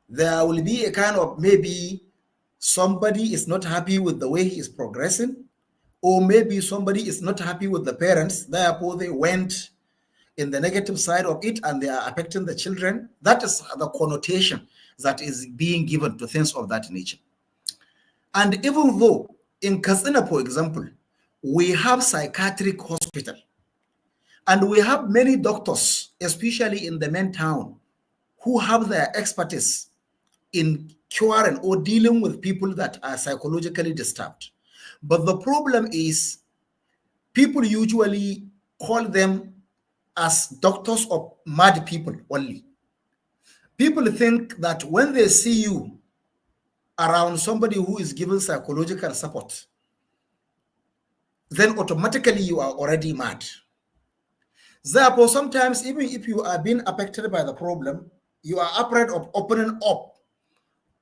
there will be a kind of, maybe somebody is not happy with the way he is progressing, or maybe somebody is not happy with the parents, therefore they went in the negative side of it and they are affecting the children. That is the connotation that is being given to things of that nature. And even though in Katsina, for example, we have psychiatric hospital and we have many doctors, especially in the main town, who have their expertise in curing or dealing with people that are psychologically disturbed. But the problem is, people usually call them as doctors of mad people only. People think that when they see you around somebody who is given psychological support, then automatically you are already mad. Therefore, sometimes even if you are being affected by the problem, you are afraid of opening up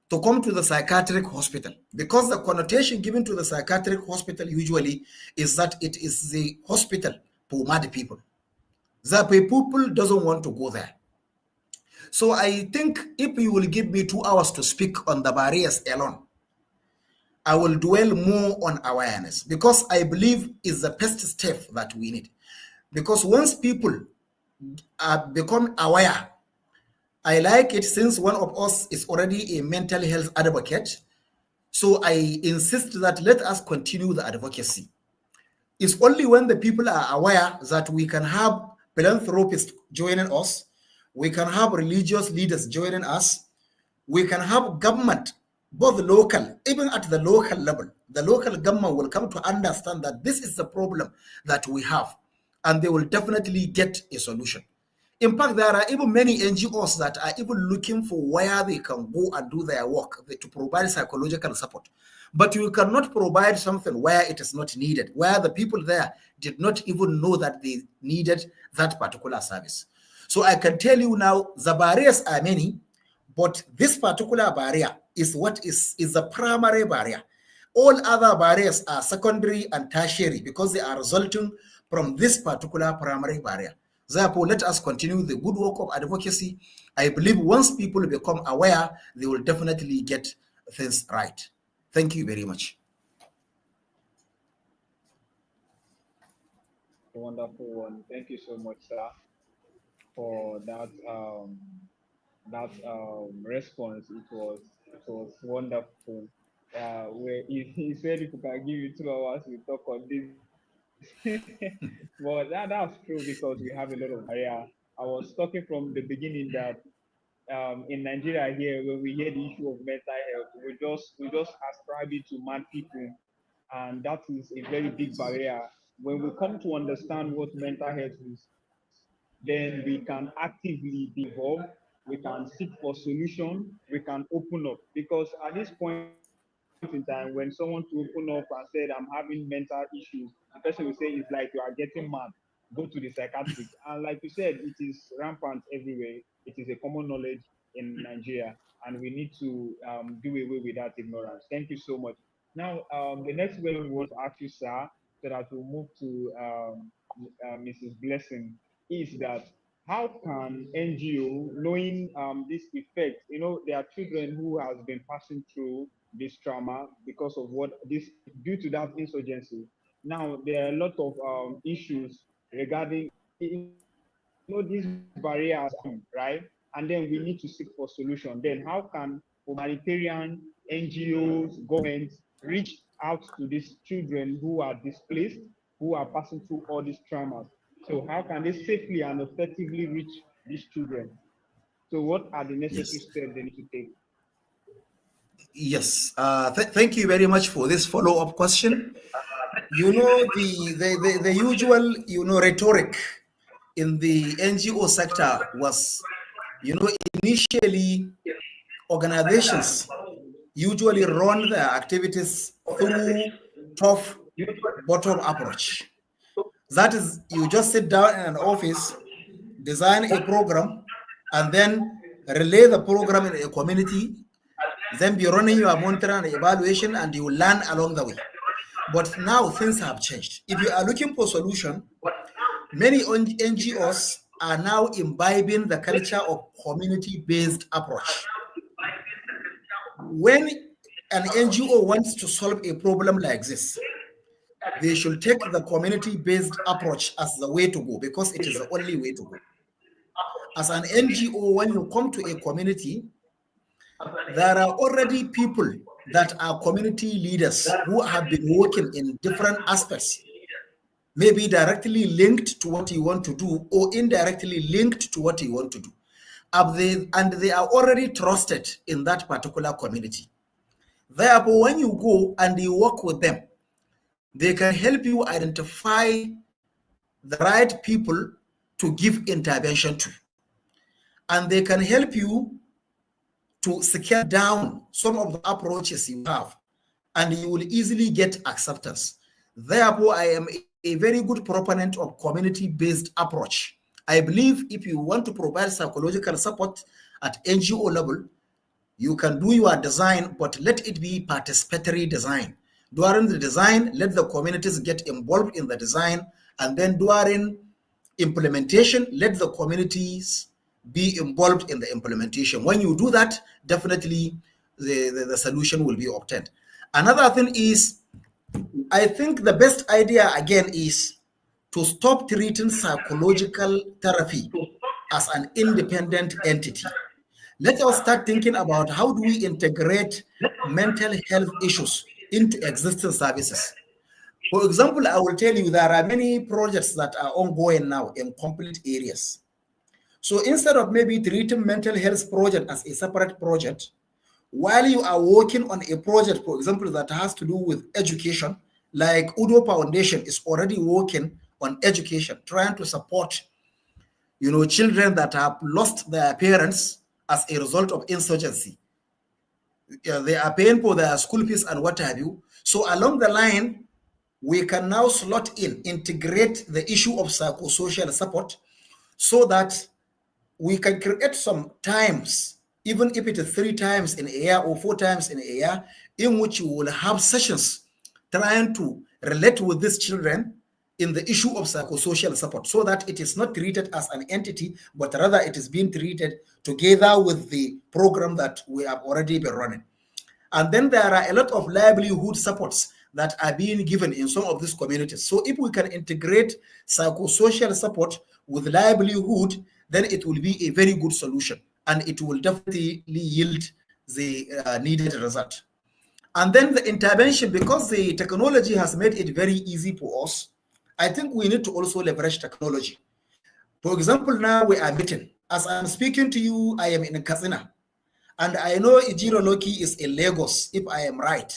to come to the psychiatric hospital, because the connotation given to the psychiatric hospital usually is that it is the hospital for mad people. The people doesn't want to go there. So I think if you will give me 2 hours to speak on the barriers alone, I will dwell more on awareness, because I believe is the first step that we need. Because once people become aware, I like it, since one of us is already a mental health advocate, so I insist that let us continue the advocacy. It's only when the people are aware that we can have philanthropists joining us, we can have religious leaders joining us, we can have government both local, even at the local level, the local government will come to understand that this is the problem that we have, and they will definitely get a solution. In fact, there are even many NGOs that are even looking for where they can go and do their work to provide psychological support. But you cannot provide something where it is not needed, where the people there did not even know that they needed that particular service. So I can tell you now, the barriers are many, but this particular barrier is what is the primary barrier. All other barriers are secondary and tertiary because they are resulting from this particular primary barrier. Therefore, let us continue the good work of advocacy. I believe once people become aware, they will definitely get things right. Thank you very much. Wonderful one. Thank you so much, sir, for that response. It was wonderful. Where he said if we can give you 2 hours, we talk on this. But that's true because we have a lot of barrier. I was talking from the beginning that in Nigeria here, when we hear the issue of mental health, we just ascribe it to mad people, and that is a very big barrier. When we come to understand what mental health is, then we can actively be involved. We can seek for solution. We can open up because at this point in time, when someone to open up and said, "I'm having mental issues," the person will say, "It's like you are getting mad. Go to the psychiatric." And like you said, it is rampant everywhere. It is a common knowledge in Nigeria, and we need to do away with that ignorance. Thank you so much. Now, the next question we want to ask you, sir, so that we'll move to Mrs. Blessing, is that how can NGO, knowing this effect, there are children who has been passing through this trauma because of what this due to that insurgency. Now there are a lot of issues regarding these barriers right, and then we need to seek for solution. Then how can humanitarian NGOs, governments reach out to these children who are displaced, who are passing through all these traumas? So how can they safely and effectively reach these children? So what are the necessary Yes. steps they need to take? Yes. Thank you very much for this follow-up question. The usual rhetoric in the NGO sector was initially organizations usually run their activities through top bottom approach. That is, you just sit down in an office, design a program, and then relay the program in a community, then be running your monitoring and evaluation, and you learn along the way. But now things have changed. If you are looking for solution, many NGOs are now imbibing the culture of community-based approach. When an NGO wants to solve a problem like this, they should take the community-based approach as the way to go because it is the only way to go. As an NGO, when you come to a community, there are already people that are community leaders who have been working in different aspects, maybe directly linked to what you want to do or indirectly linked to what you want to do. And they are already trusted in that particular community. Therefore, when you go and you work with them, they can help you identify the right people to give intervention to. And they can help you to scale down some of the approaches you have, and you will easily get acceptance. Therefore, I am a very good proponent of community-based approach. I believe if you want to provide psychological support at NGO level, you can do your design, but let it be participatory design. During the design, let the communities get involved in the design, and then during implementation, let the communities be involved in the implementation. When you do that, definitely the solution will be obtained. Another thing is, I think the best idea again is to stop treating psychological therapy as an independent entity. Let us start thinking about how do we integrate mental health issues into existing services. For example, I will tell you there are many projects that are ongoing now in complete areas. So instead of maybe treating mental health project as a separate project, while you are working on a project, for example, that has to do with education, like Udo Foundation is already working on education, trying to support, children that have lost their parents as a result of insurgency. They are paying for their school fees and what have you. So along the line, we can now integrate the issue of psychosocial support so that we can create some times, even if it is 3 times in a year or 4 times in a year, in which you will have sessions trying to relate with these children in the issue of psychosocial support, so that it is not treated as an entity, but rather it is being treated together with the program that we have already been running. And then there are a lot of livelihood supports that are being given in some of these communities. So if we can integrate psychosocial support with livelihood, then it will be a very good solution, and it will definitely yield the needed result. And then the intervention, because the technology has made it very easy for us, I think we need to also leverage technology. For example, now we are meeting. As I'm speaking to you, I am in Katsina. And I know Ijiro Loki is in Lagos, if I am right.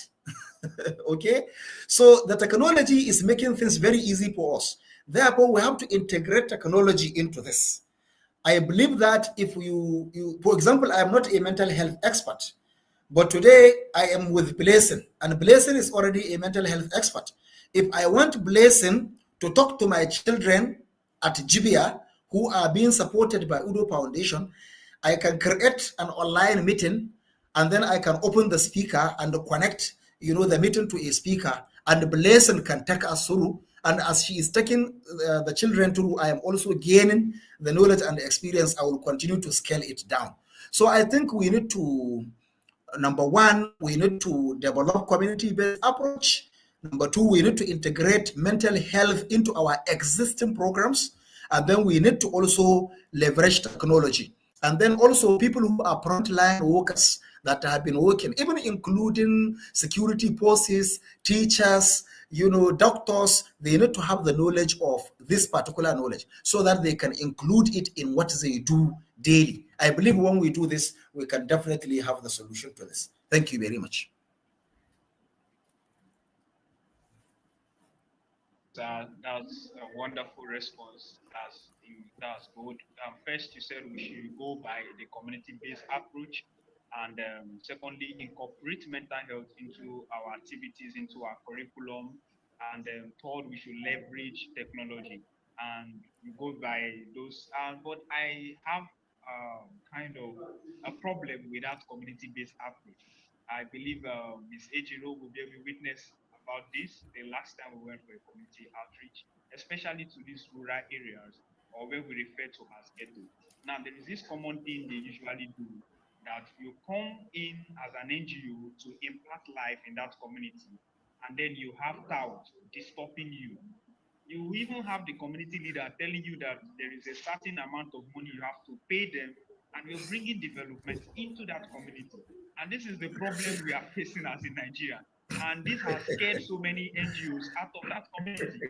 Okay? So the technology is making things very easy for us. Therefore, we have to integrate technology into this. I believe that if you for example, I am not a mental health expert, but today I am with Blessing, and Blessing is already a mental health expert. If I want Blessing to talk to my children at Jibia who are being supported by Udo Foundation, I can create an online meeting, and then I can open the speaker and connect, the meeting to a speaker, and Blessing can take us through. And as she is taking the children through, I am also gaining the knowledge and the experience. I will continue to scale it down. So I think we need to, number one, we need to develop community-based approach. Number two, we need to integrate mental health into our existing programs. And then we need to also leverage technology. And then also people who are frontline workers that have been working, even including security forces, teachers, doctors, they need to have the knowledge of this particular knowledge so that they can include it in what they do daily. I believe when we do this, we can definitely have the solution to this. Thank you very much. That's a wonderful response. That's good. First, you said we should go by the community-based approach, and secondly, incorporate mental health into our activities, into our curriculum, and third, we should leverage technology. And you go by those. But I have kind of a problem with that community-based approach. I believe Ms. Ejiro will be able to witness about this the last time we went for a community outreach, especially to these rural areas or where we refer to as ghetto. Now, there is this common thing they usually do, that you come in as an NGO to impact life in that community, and then you have touts disturbing you. You even have the community leader telling you that there is a certain amount of money you have to pay them, and you're bringing development into that community. And this is the problem we are facing as in Nigeria. And this has scared so many NGOs out of that community.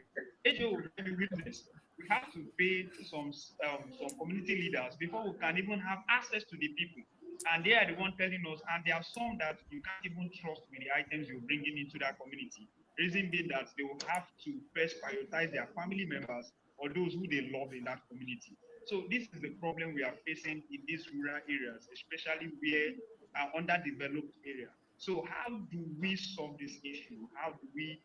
NGO will be witness. We have to pay some community leaders before we can even have access to the people. And they are the one telling us, and there are some that you can't even trust with the items you're bringing into that community. Reason being that they will have to first prioritize their family members or those who they love in that community. So this is the problem we are facing in these rural areas, especially where underdeveloped area. So how do we solve this issue? How do we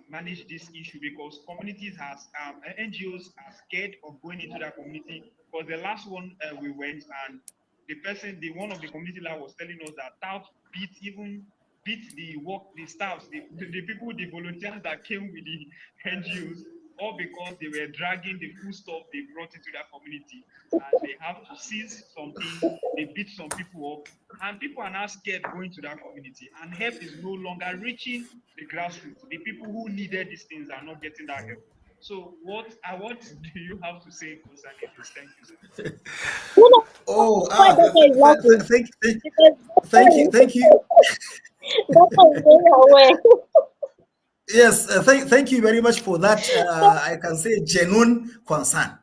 manage this issue? Because communities NGOs are scared of going into that community. Because the last one we went, and one of the community leaders was telling us that tout beat the staffs, the people, the volunteers that came with the NGOs, all because they were dragging the food stuff they brought into that community, and they have to seize something, they beat some people up, and people are now scared going to that community, and help is no longer reaching the grassroots. The people who needed these things are not getting that help. So what do you have to say concerning this? Thank you, sir. Oh, thank you. Yes, thank you very much for that. I can say genuine concern.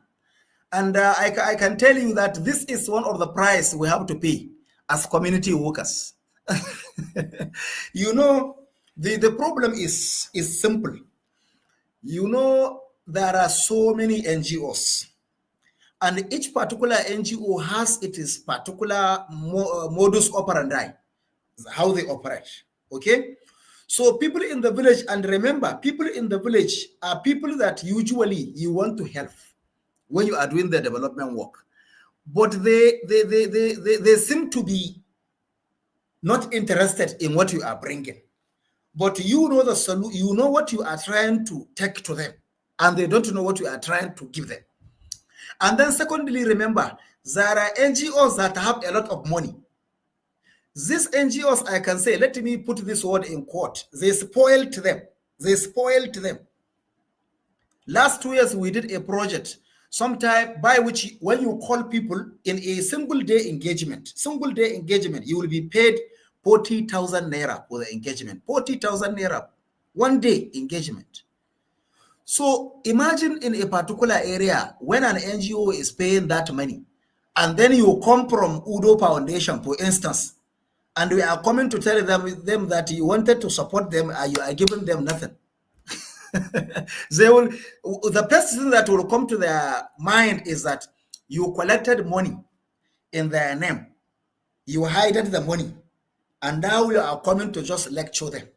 And I can tell you that this is one of the price we have to pay as community workers. You know, the problem is simple. You know, there are so many NGOs, and each particular NGO has its particular modus operandi, how they operate. Okay, so people in the village, and remember, people in the village are people that usually you want to help when you are doing the development work, but they seem to be not interested in what you are bringing. But you know the solution, you know what you are trying to take to them, and they don't know what you are trying to give them. And then, secondly, remember, there are NGOs that have a lot of money. These NGOs, I can say, let me put this word in quote, they spoiled them. They spoiled them. Last 2 years, we did a project, sometime by which when you call people in a single day engagement, you will be paid 40,000 naira for the engagement. 40,000 naira, 1 day engagement. So imagine in a particular area when an NGO is paying that money, and then you come from Udo Foundation, for instance, and we are coming to tell them that you wanted to support them, and you are giving them nothing. They will, the first thing that will come to their mind is that you collected money in their name, you hided the money, and now you are coming to just lecture them.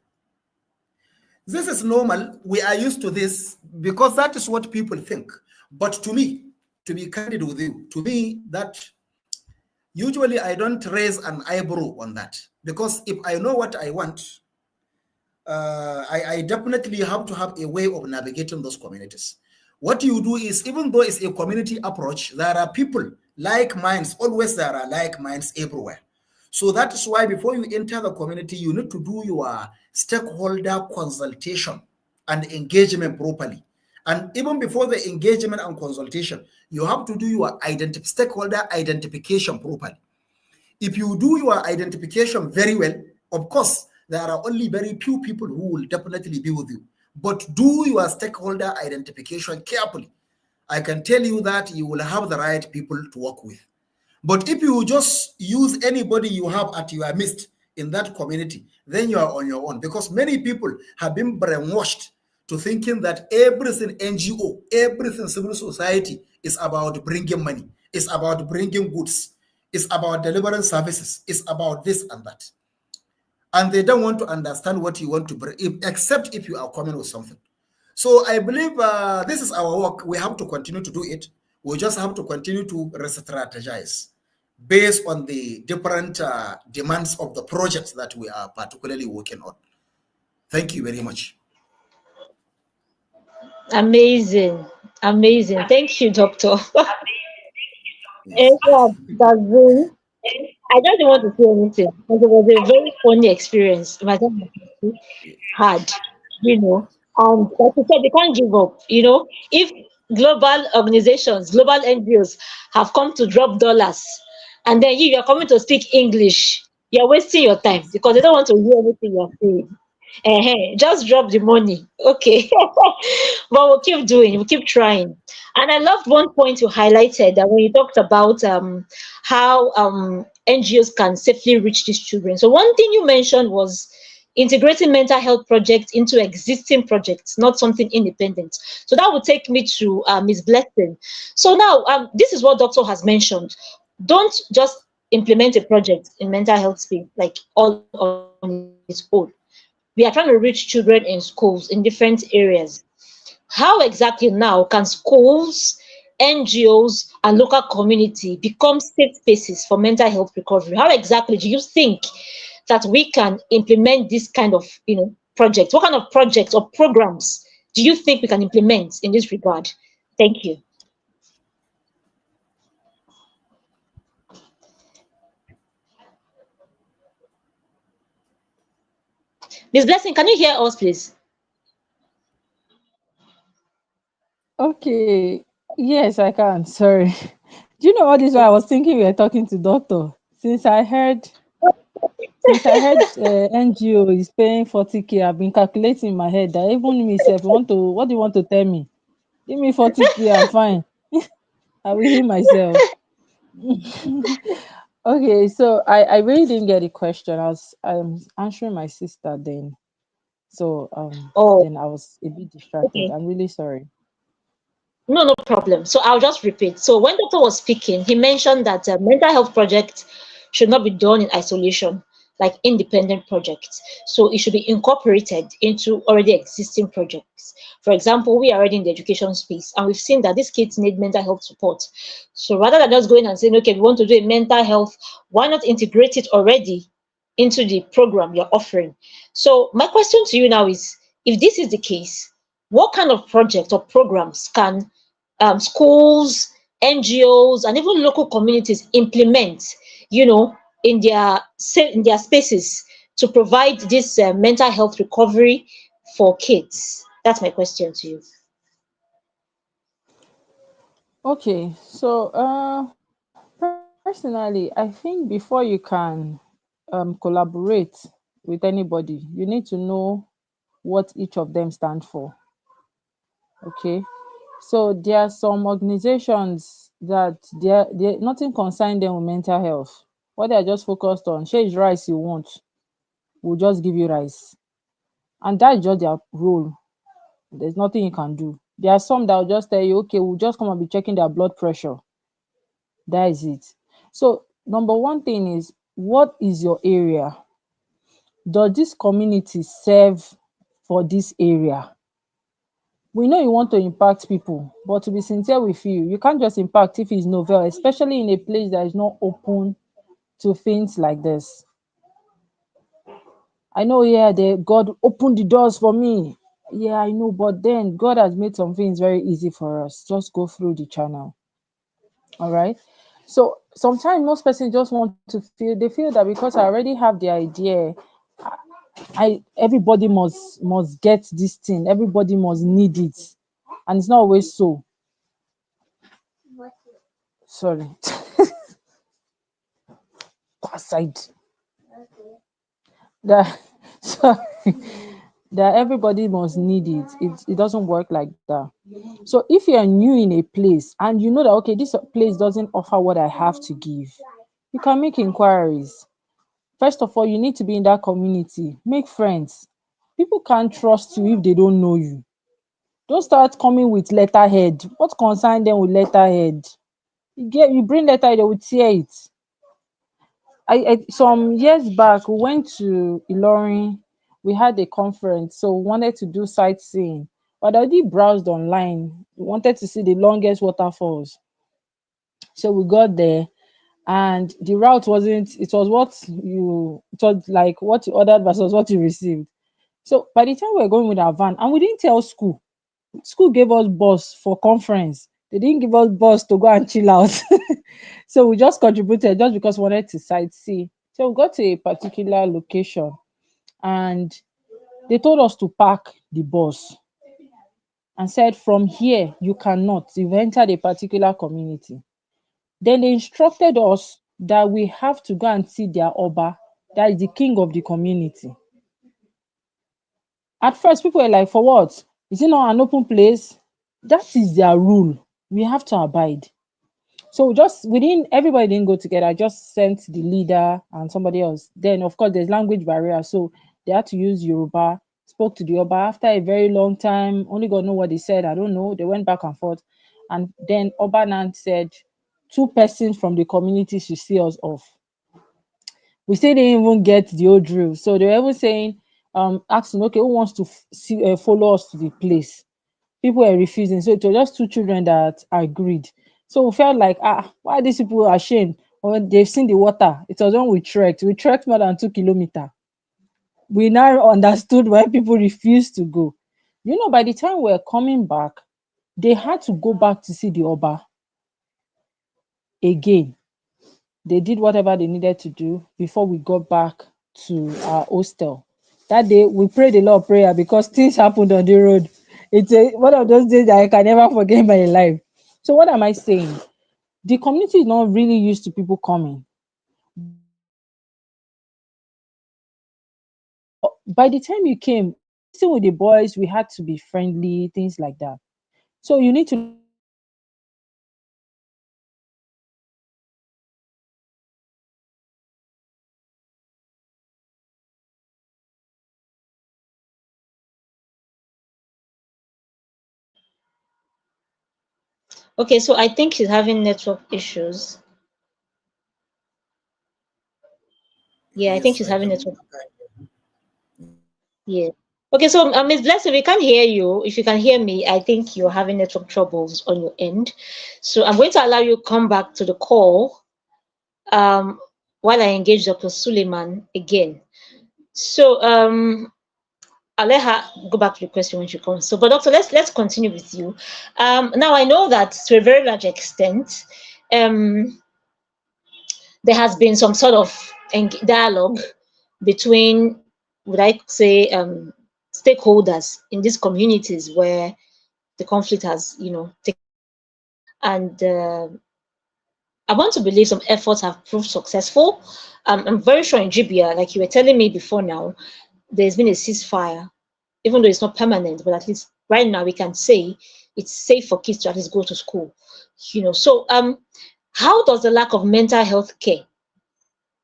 This is normal. We are used to this because that is what people think. But to me, to be candid with you, to me, that usually I don't raise an eyebrow on that, because if I know what I want, I definitely have to have a way of navigating those communities. What you do is, even though it's a community approach, there are people like minds, always there are like minds everywhere. So that is why before you enter the community, you need to do your stakeholder consultation and engagement properly. And even before the engagement and consultation, you have to do your stakeholder identification properly. If you do your identification very well, of course, there are only very few people who will definitely be with you. But do your stakeholder identification carefully. I can tell you that you will have the right people to work with. But if you just use anybody you have at your midst in that community, then you are on your own. Because many people have been brainwashed to thinking that everything NGO, everything civil society is about bringing money, it's about bringing goods, it's about delivering services, it's about this and that. And they don't want to understand what you want to bring, except if you are coming with something. So I believe this is our work. We have to continue to do it. We just have to continue to re-strategize based on the different demands of the projects that we are particularly working on. Thank you very much. Amazing. Amazing. Thank you, Doctor. Yes. That's very, I don't even want to say anything because it was a very funny experience. My time had, and like you said, they can't give up. If global organizations, global NGOs have come to drop dollars, and then you're coming to speak English, you're wasting your time because they don't want to hear anything you're saying. Just drop the money. Okay. But we'll keep doing, we'll keep trying. And I loved one point you highlighted that when you talked about how NGOs can safely reach these children. So one thing you mentioned was integrating mental health projects into existing projects, not something independent. So that would take me to Ms. Blessing. So now, this is what Doctor has mentioned. Don't just implement a project in mental health space like all on its own. We are trying to reach children in schools in different areas. How exactly now can schools, NGOs, and local community become safe spaces for mental health recovery? How exactly do you think that we can implement this kind of projects? What kind of projects or programs do you think we can implement in this regard? Thank you. Miss Blessing, can you hear us, please? Okay. Yes, I can. Sorry. Do you know what this? Why I was thinking we were talking to doctor. Since I heard NGO is paying 40K, I've been calculating in my head that even myself want to. What do you want to tell me? Give me 40K, I'm fine. I will heal myself. Okay, so I really didn't get the question. I'm answering my sister then. So Oh, then I was a bit distracted. okay. I'm really sorry. No, no problem. So I'll just repeat. So when doctor was speaking, he mentioned that mental health projects should not be done in isolation, like independent projects. So it should be incorporated into already existing projects. For example, we are already in the education space, and we've seen that these kids need mental health support. So rather than just going and saying, okay, we want to do a mental health, why not integrate it already into the program you're offering? So my question to you now is, if this is the case, what kind of project or programs can schools, NGOs, and even local communities implement, you know, in their spaces to provide this mental health recovery for kids? That's my question to you. Okay, so personally, I think before you can collaborate with anybody, you need to know what each of them stand for. Okay, so there are some organizations that they nothing concern them with mental health. What they are just focused on, share is rice you want, we'll just give you rice, and that's just their role. There's nothing you can do. There are some that will just tell you, okay, we'll just come and be checking their blood pressure. That is it. So number one thing is, what is your area? Does this community serve for this area? We know you want to impact people, but to be sincere with you, you can't just impact if it's novel, especially in a place that is not open to things like this. I know, yeah, God opened the doors for me. Yeah, I know, but then God has made some things very easy for us. Just go through the channel. All right. So sometimes most persons just want to feel, they feel that because I already have the idea, I everybody must get this thing, everybody must need it. And it's not always so. Sorry. Aside that sorry, that everybody must need it. It doesn't work like that. So if you are new in a place and you know that okay, this place doesn't offer what I have to give, you can make inquiries. First of all, you need to be in that community, make friends. People can't trust you if they don't know you. Don't start coming with letterhead. What concern them with letterhead? You bring letter, they will tear it. I some years back we went to Ilorin. We had a conference, so we wanted to do sightseeing. But I already browsed online. We wanted to see the longest waterfalls. So we got there, and the route wasn't. It was like what you ordered versus what you received. So by the time we were going with our van, and we didn't tell school. School gave us bus for conference. They didn't give us bus to go and chill out. So we just contributed just because we wanted to sightsee. So we got to a particular location, and they told us to park the bus and said from here you cannot, you've entered a particular community. Then they instructed us that we have to go and see their Oba, that is the king of the community. At first, people were like, for what? Is it not an open place? That is their rule. We have to abide. So just within everybody didn't go together. I just sent the leader and somebody else. Then of course there's language barrier, so they had to use Yoruba. Spoke to the Oba after a very long time. Only God know what they said. I don't know. They went back and forth, and then Oba Nan said, two persons from the community should see us off. We still didn't even get the old drill, so they were even saying, asking, okay, who wants to follow us to the place? People were refusing. So it was just two children that agreed. So we felt like, why are these people ashamed? Or they've seen the water. It was when we trekked. We trekked more than 2 kilometers. We now understood why people refused to go. By the time we were coming back, they had to go back to see the Oba again. They did whatever they needed to do before we got back to our hostel. That day, we prayed a lot of prayer because things happened on the road. One of those days that I can never forget in my life. So, what am I saying? The community is not really used to people coming. But by the time you came, still with the boys, we had to be friendly, things like that. So, you need to Okay, so I think she's having network issues. Yeah, I think Yes, she's I having can. network. Yeah. Okay, so Miss Blessed, we can't hear you. If you can hear me, I think you're having network troubles on your end. So I'm going to allow you to come back to the call um, while I engage Dr. Suleiman again. So I'll let her go back to the question when she comes. So, but doctor, let's continue with you. Now I know that to a very large extent, um, there has been some sort of dialogue between, would I say, stakeholders in these communities where the conflict has, taken. And I want to believe some efforts have proved successful. I'm very sure in Libya, like you were telling me before now, there's been a ceasefire, even though it's not permanent, but at least right now we can say it's safe for kids to at least go to school. So how does the lack of mental health care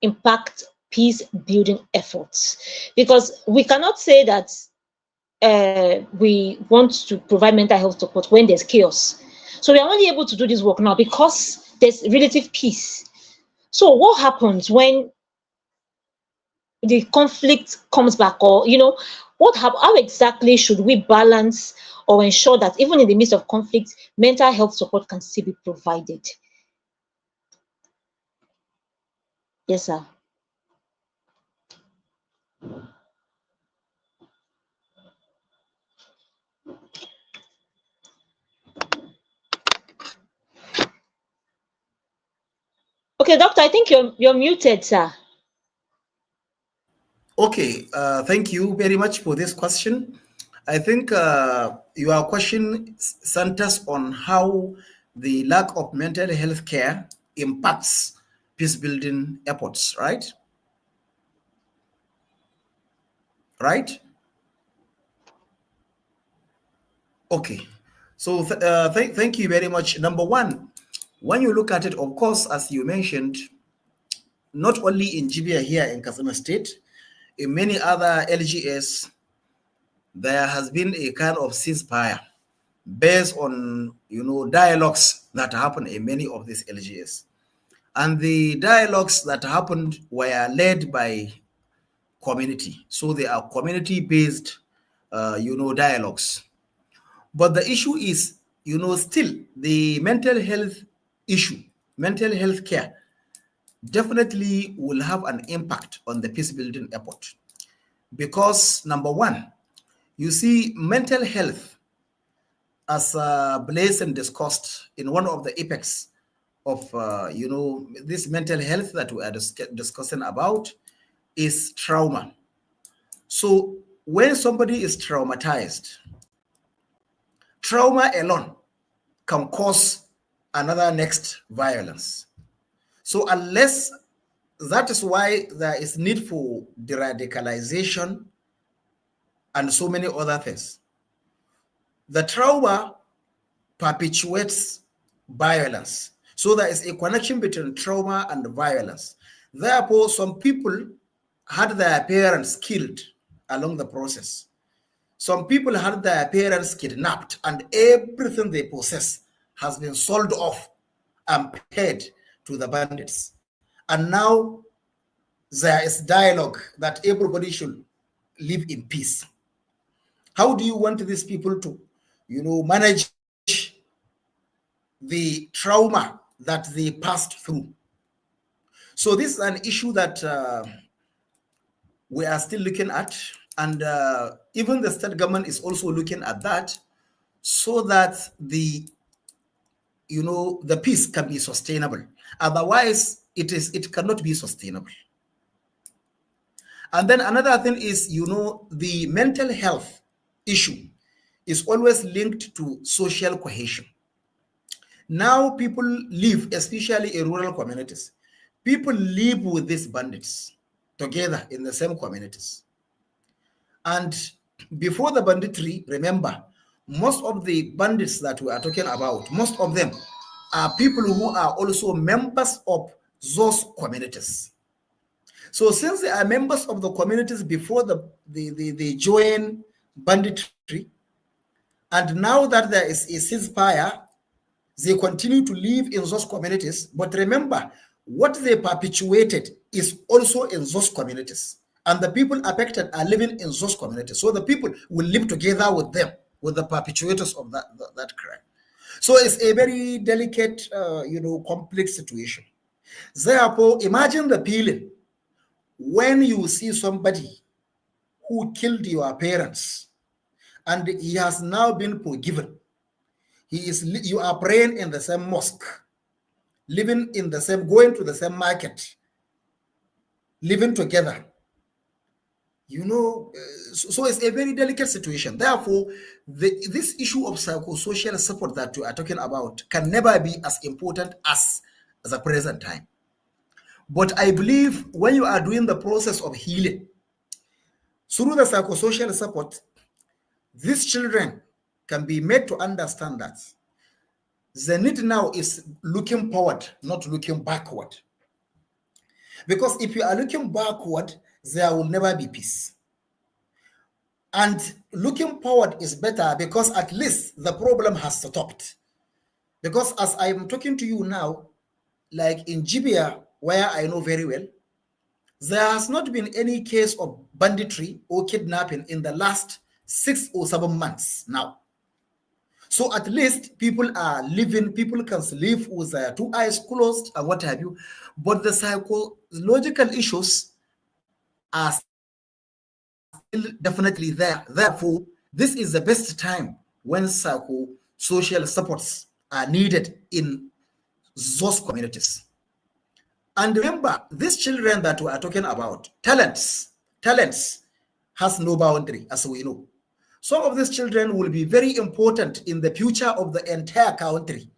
impact peace building efforts? Because we cannot say that we want to provide mental health support when there's chaos. So we are only able to do this work now because there's relative peace. So what happens when the conflict comes back, or how exactly should we balance or ensure that even in the midst of conflict, mental health support can still be provided? Yes, sir. Okay, doctor, I think you're muted, sir. Okay, thank you very much for this question. I think your question centers on how the lack of mental health care impacts peace building efforts, right? Right? Okay. So thank you very much. Number one, when you look at it, of course, as you mentioned, not only in Jibia here in Kasana State, in many other LGS, there has been a kind of ceasefire based on dialogues that happen in many of these LGS. And the dialogues that happened were led by community. So they are community-based dialogues. But the issue is, still the mental health issue, mental health care definitely will have an impact on the peace building effort. Because number one, you see, mental health, as Blaise discussed in one of the apex of this mental health that we are discussing about, is trauma. So when somebody is traumatized, trauma alone can cause another next violence. So unless that is why there is need for de-radicalization and so many other things. The trauma perpetuates violence. So there is a connection between trauma and violence. Therefore, some people had their parents killed along the process. Some people had their parents kidnapped, and everything they possess has been sold off and paid to the bandits. And now there is dialogue that everybody should live in peace. How do you want these people to, manage the trauma that they passed through? So this is an issue that we are still looking at, and even the state government is also looking at that, so that the peace can be sustainable. Otherwise, it cannot be sustainable. And then another thing is, the mental health issue is always linked to social cohesion. Now people live, especially in rural communities, people live with these bandits together in the same communities. And before the banditry, remember, most of the bandits that we are talking about, most of them are people who are also members of those communities. So since they are members of the communities before they join banditry, and now that there is a ceasefire, they continue to live in those communities. But remember, what they perpetuated is also in those communities. And the people affected are living in those communities. So the people will live together with them, with the perpetrators of that crime. So it's a very delicate, complex situation. Therefore, imagine the feeling when you see somebody who killed your parents and he has now been forgiven. You are praying in the same mosque, living in the same, going to the same market, living together. So it's a very delicate situation. Therefore, this issue of psychosocial support that you are talking about can never be as important as the present time. But I believe when you are doing the process of healing through the psychosocial support, these children can be made to understand that the need now is looking forward, not looking backward. Because if you are looking backward, there will never be peace. And looking forward is better because at least the problem has stopped. Because as I am talking to you now, like in Jibia, where I know very well, there has not been any case of banditry or kidnapping in the last 6 or 7 months now. So at least people are living, people can sleep with their 2 eyes closed and what have you. But the psychological issues are still definitely there. Therefore, this is the best time when psychosocial supports are needed in those communities. And remember, these children that we are talking about, talents has no boundary, as we know. Some of these children will be very important in the future of the entire country,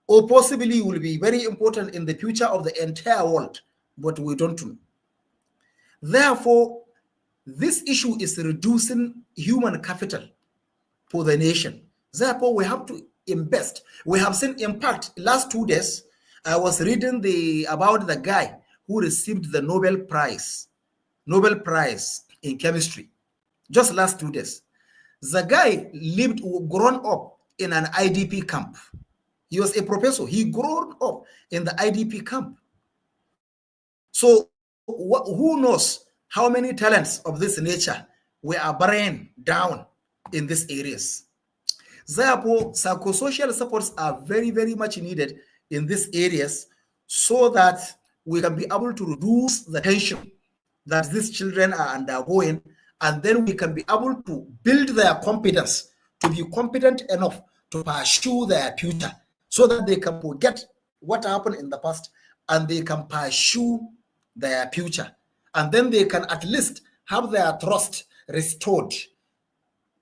or possibly will be very important in the future of the entire world, but we don't know. Therefore, this issue is reducing human capital for the nation. Therefore, we have to invest. We have seen impact. Last 2 days, I was reading about the guy who received the Nobel Prize in chemistry, just last 2 days. The guy grown up in an IDP camp. He was a professor. He grew up in the IDP camp. So who knows how many talents of this nature we are burying down in these areas. Therefore, psychosocial supports are very, very much needed in these areas so that we can be able to reduce the tension that these children are undergoing, and then we can be able to build their confidence to be competent enough to pursue their future so that they can forget what happened in the past and they can pursue their future. And then they can at least have their trust restored,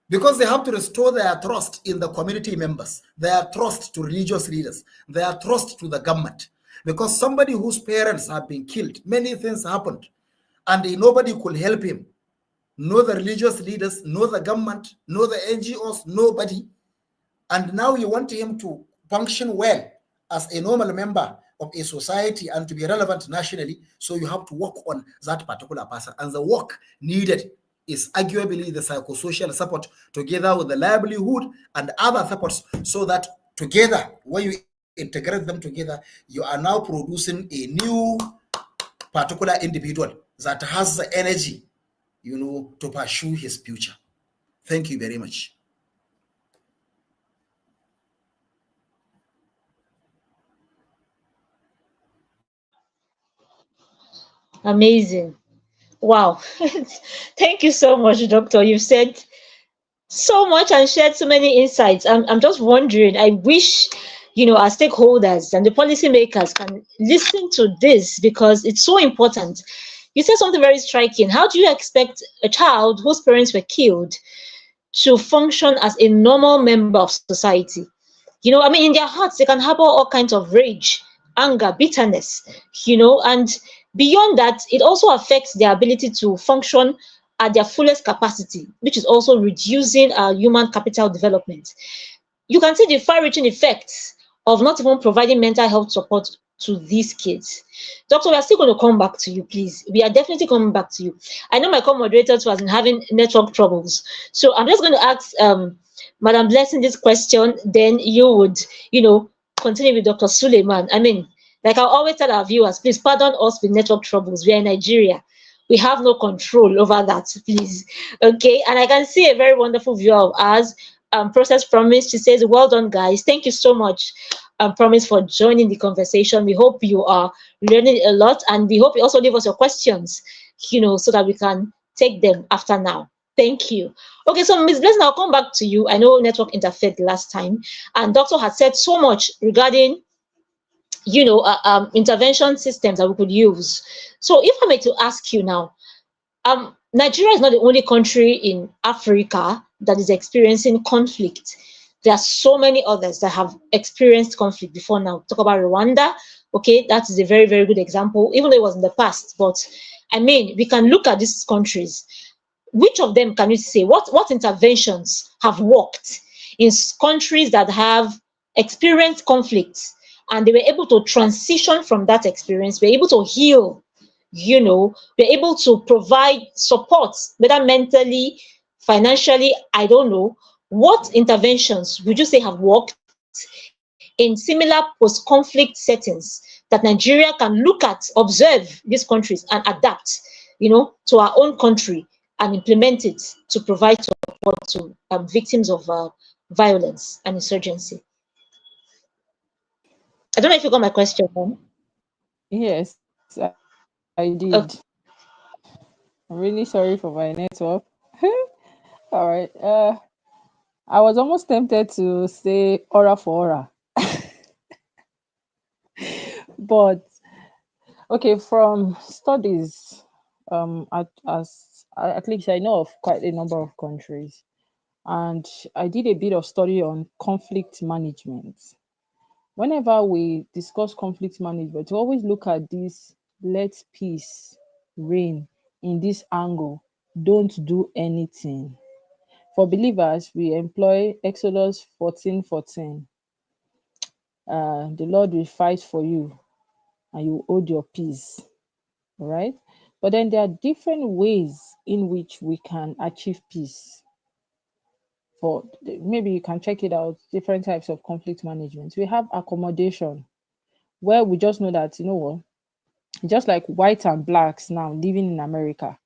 because they have to restore their trust in the community members, their trust to religious leaders, their trust to the government. Because somebody whose parents have been killed, many things happened, and nobody could help him. No the religious leaders, no the government, no the NGOs, nobody. And now you want him to function well as a normal member of a society and to be relevant nationally. So you have to work on that particular person. And the work needed is arguably the psychosocial support together with the livelihood and other supports, so that together, when you integrate them together, you are now producing a new particular individual that has the energy, to pursue his future. Thank you very much. Amazing. Wow. Thank you so much, Doctor. You've said so much and shared so many insights. I'm just wondering, I wish, our stakeholders and the policymakers can listen to this, because it's so important. You said something very striking. How do you expect a child whose parents were killed to function as a normal member of society? In their hearts, they can harbor all kinds of rage, anger, bitterness, and beyond that, it also affects their ability to function at their fullest capacity, which is also reducing our human capital development. You can see the far-reaching effects of not even providing mental health support to these kids. Doctor, we are still going to come back to you, please. We are definitely coming back to you. I know my co-moderator has been having network troubles, so I'm just going to ask Madam Blessing this question, then you would, continue with Dr. Suleiman. I mean, like I always tell our viewers, please pardon us with network troubles. We are in Nigeria. We have no control over that, please. Okay, and I can see a very wonderful viewer of ours, Process Promise. She says, well done, guys. Thank you so much, Promise, for joining the conversation. We hope you are learning a lot, and we hope you also leave us your questions, so that we can take them after now. Thank you. Okay, so Ms. Blessing, I'll come back to you. I know network interfered last time, and Doctor had said so much regarding intervention systems that we could use. So if I may to ask you now, Nigeria is not the only country in Africa that is experiencing conflict. There are so many others that have experienced conflict before now. Talk about Rwanda. Okay, that is a very, very good example, even though it was in the past. But I mean, we can look at these countries. Which of them can you say? What interventions have worked in countries that have experienced conflicts and they were able to transition from that experience, were able to heal, were able to provide support, whether mentally, financially, I don't know. What interventions would you say have worked in similar post-conflict settings that Nigeria can look at, observe these countries and adapt, to our own country and implement it to provide support to victims of violence and insurgency? I don't know if you got my question, ma'am. Yes, I did. Okay. I'm really sorry for my network. All right. I was almost tempted to say aura for aura, but okay, from studies, at least I know of quite a number of countries, and I did a bit of study on conflict management. Whenever we discuss conflict management, we always look at this: let peace reign in this angle, don't do anything. For believers, we employ Exodus 14:14. The Lord will fight for you and you hold your peace. All right. But then there are different ways in which we can achieve peace. For maybe you can check it out, different types of conflict management. We have accommodation, where we just know that, you know what, just like white and blacks now living in America,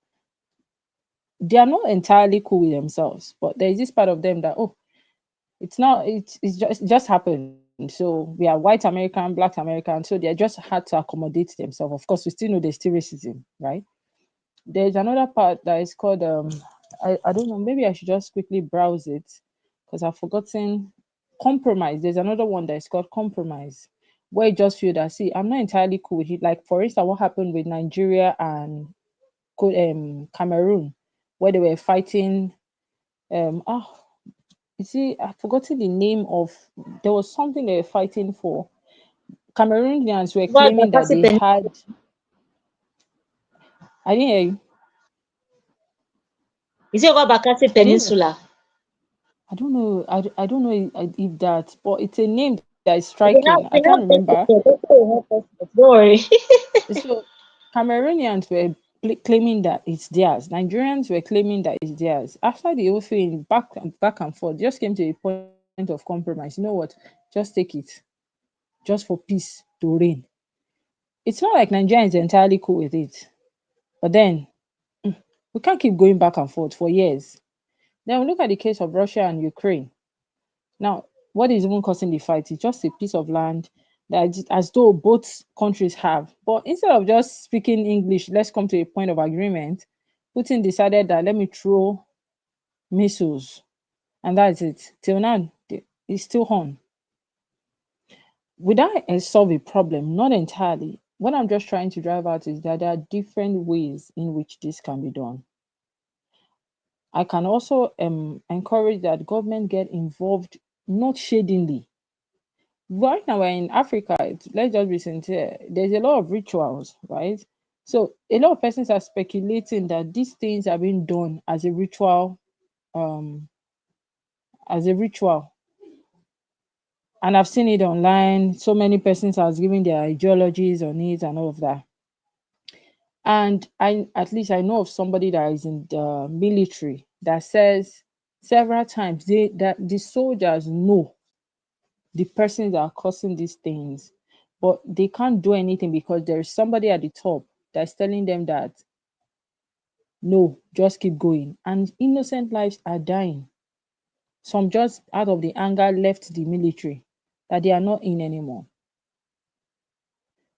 they are not entirely cool with themselves, but there is this part of them that, oh, it's not, it just happened. So we are white American, black American, so they just had to accommodate themselves. Of course, we still know there's still racism, right? There's another part that is called I don't know, maybe I should just quickly browse it because I've forgotten. Compromise. There's another one that is called compromise, where you just feel that, see, I'm not entirely cool with it. Like for instance, what happened with Nigeria and Cameroon, where they were fighting. Oh, you see, I've forgotten the name of. There was something they were fighting for. Cameroonians were What claiming that Bakassi they Pen- had. I didn't hear you. Is it over Bakassi I didn't. Peninsula? I don't know. I don't know if that, but it's a name that is striking. We I now can't we now remember. get it there. Doctor will help us with. Don't worry. So Cameroonians were claiming that it's theirs. Nigerians were claiming that it's theirs. After the whole thing, back and forth, just came to a point of compromise. You know what? Just take it, just for peace to reign. It's not like Nigeria is entirely cool with it, but then we can't keep going back and forth for years. Then we look at the case of Russia and Ukraine. Now, what is even causing the fight is just a piece of land that as though both countries have. But instead of just speaking English, let's come to a point of agreement. Putin decided that let me throw missiles, and that's it. Till now, it's still on. Would I solve a problem? Not entirely. What I'm just trying to drive out is that there are different ways in which this can be done. I can also encourage that government get involved, not shadingly. Right now we're in Africa, let's just be sincere, there's a lot of rituals, right? So a lot of persons are speculating that these things are being done um as a ritual. And I've seen it online. So many persons has given their ideologies on it and all of that. And I at least I know of somebody that is in the military that says several times that the soldiers know the persons that are causing these things, but they can't do anything because there's somebody at the top that's telling them that no, just keep going. And innocent lives are dying. Some just out of the anger left the military that they are not in anymore.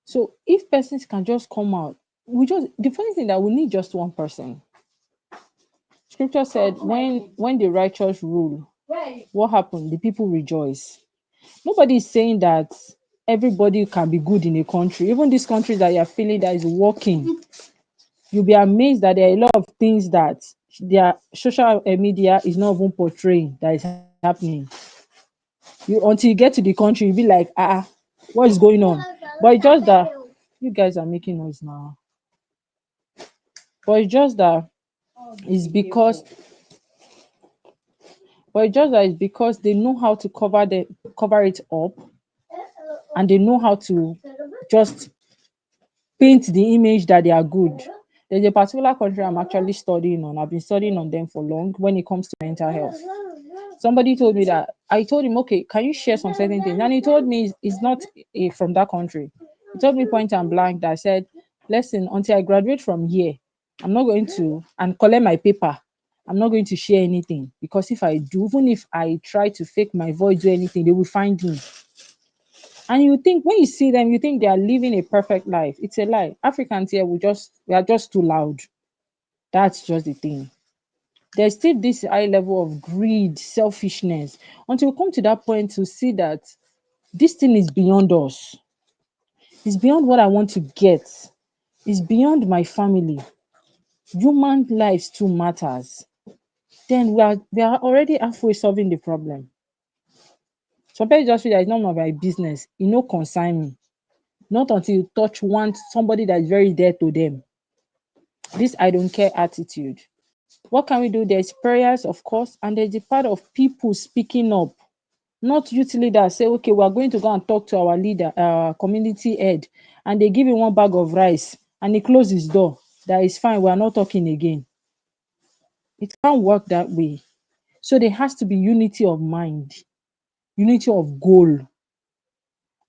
So if persons can just come out, we just the funny thing that we need just one person. Scripture said when the righteous rule, what happened? The people rejoice. Nobody is saying that everybody can be good in a country. Even this country that you're feeling that is working, you'll be amazed that there are a lot of things that their social media is not even portraying that is happening. Until you get to the country, you'll be like, what is going on? But it's just that you guys are making noise now. But it's just that it's because it's because they know how to cover it up, and they know how to just paint the image that they are good. There's a particular country I'm actually studying on. I've been studying on them for long when it comes to mental health. Somebody told me that I told him, okay, can you share some certain things? And he told me it's not from that country. He told me point and blank that I said, listen, until I graduate from here, I'm not going to and collect my paper. I'm not going to share anything because if I do, even if I try to fake my voice or anything, they will find me. And you think when you see them, you think they are living a perfect life. It's a lie. Africans here, we are just too loud. That's just the thing. There's still this high level of greed, selfishness, until we come to that point to see that this thing is beyond us. It's beyond what I want to get. It's beyond my family. Human lives too matters. Then we are already halfway solving the problem. Some people just feel that it's none of my business. It no concern me. Not until you touch somebody that is very dear to them. This I don't care attitude. What can we do? There's prayers, of course, and there's the part of people speaking up. Not youth leaders say, okay, we're going to go and talk to our leader, community head, and they give him one bag of rice and he closes his door. That is fine, we're not talking again. It can't work that way. So there has to be unity of mind, unity of goal.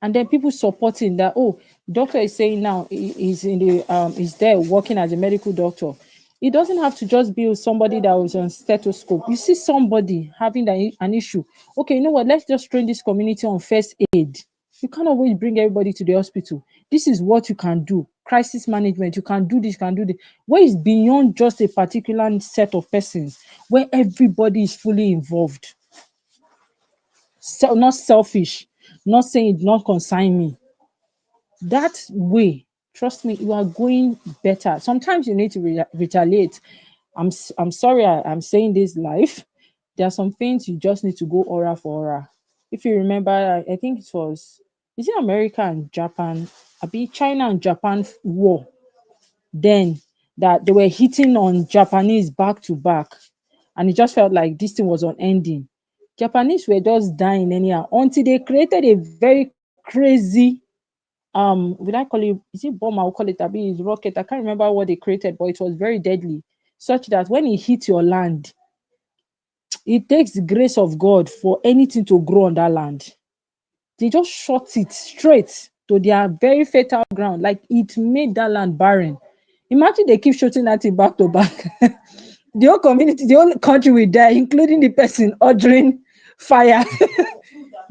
And then people supporting that, oh, doctor is saying now he's in the is there working as a medical doctor. It doesn't have to just be somebody that was on stethoscope. You see somebody having an issue. Okay, you know what? Let's just train this community on first aid. You can't always bring everybody to the hospital. This is what you can do. Crisis management. You can do this, you can do this. Where is beyond just a particular set of persons, where everybody is fully involved. So, not selfish, not saying it not concern me. That way, trust me, you are going better. Sometimes you need to retaliate. I'm sorry I'm saying this live. There are some things you just need to go aura for aura. If you remember, I think it was, is it America and Japan? I be China and Japan war. Then that they were hitting on Japanese back to back, and it just felt like this thing was unending. Japanese were just dying anyhow until they created a very crazy will I call it, is it bomb? I'll call it a bit rocket. I can't remember what they created, but it was very deadly, such that when it hits your land, it takes the grace of God for anything to grow on that land. They just shot it straight to their very fertile ground, like it made that land barren. Imagine they keep shooting that thing back to back. The whole community, the whole country will die, including the person ordering fire.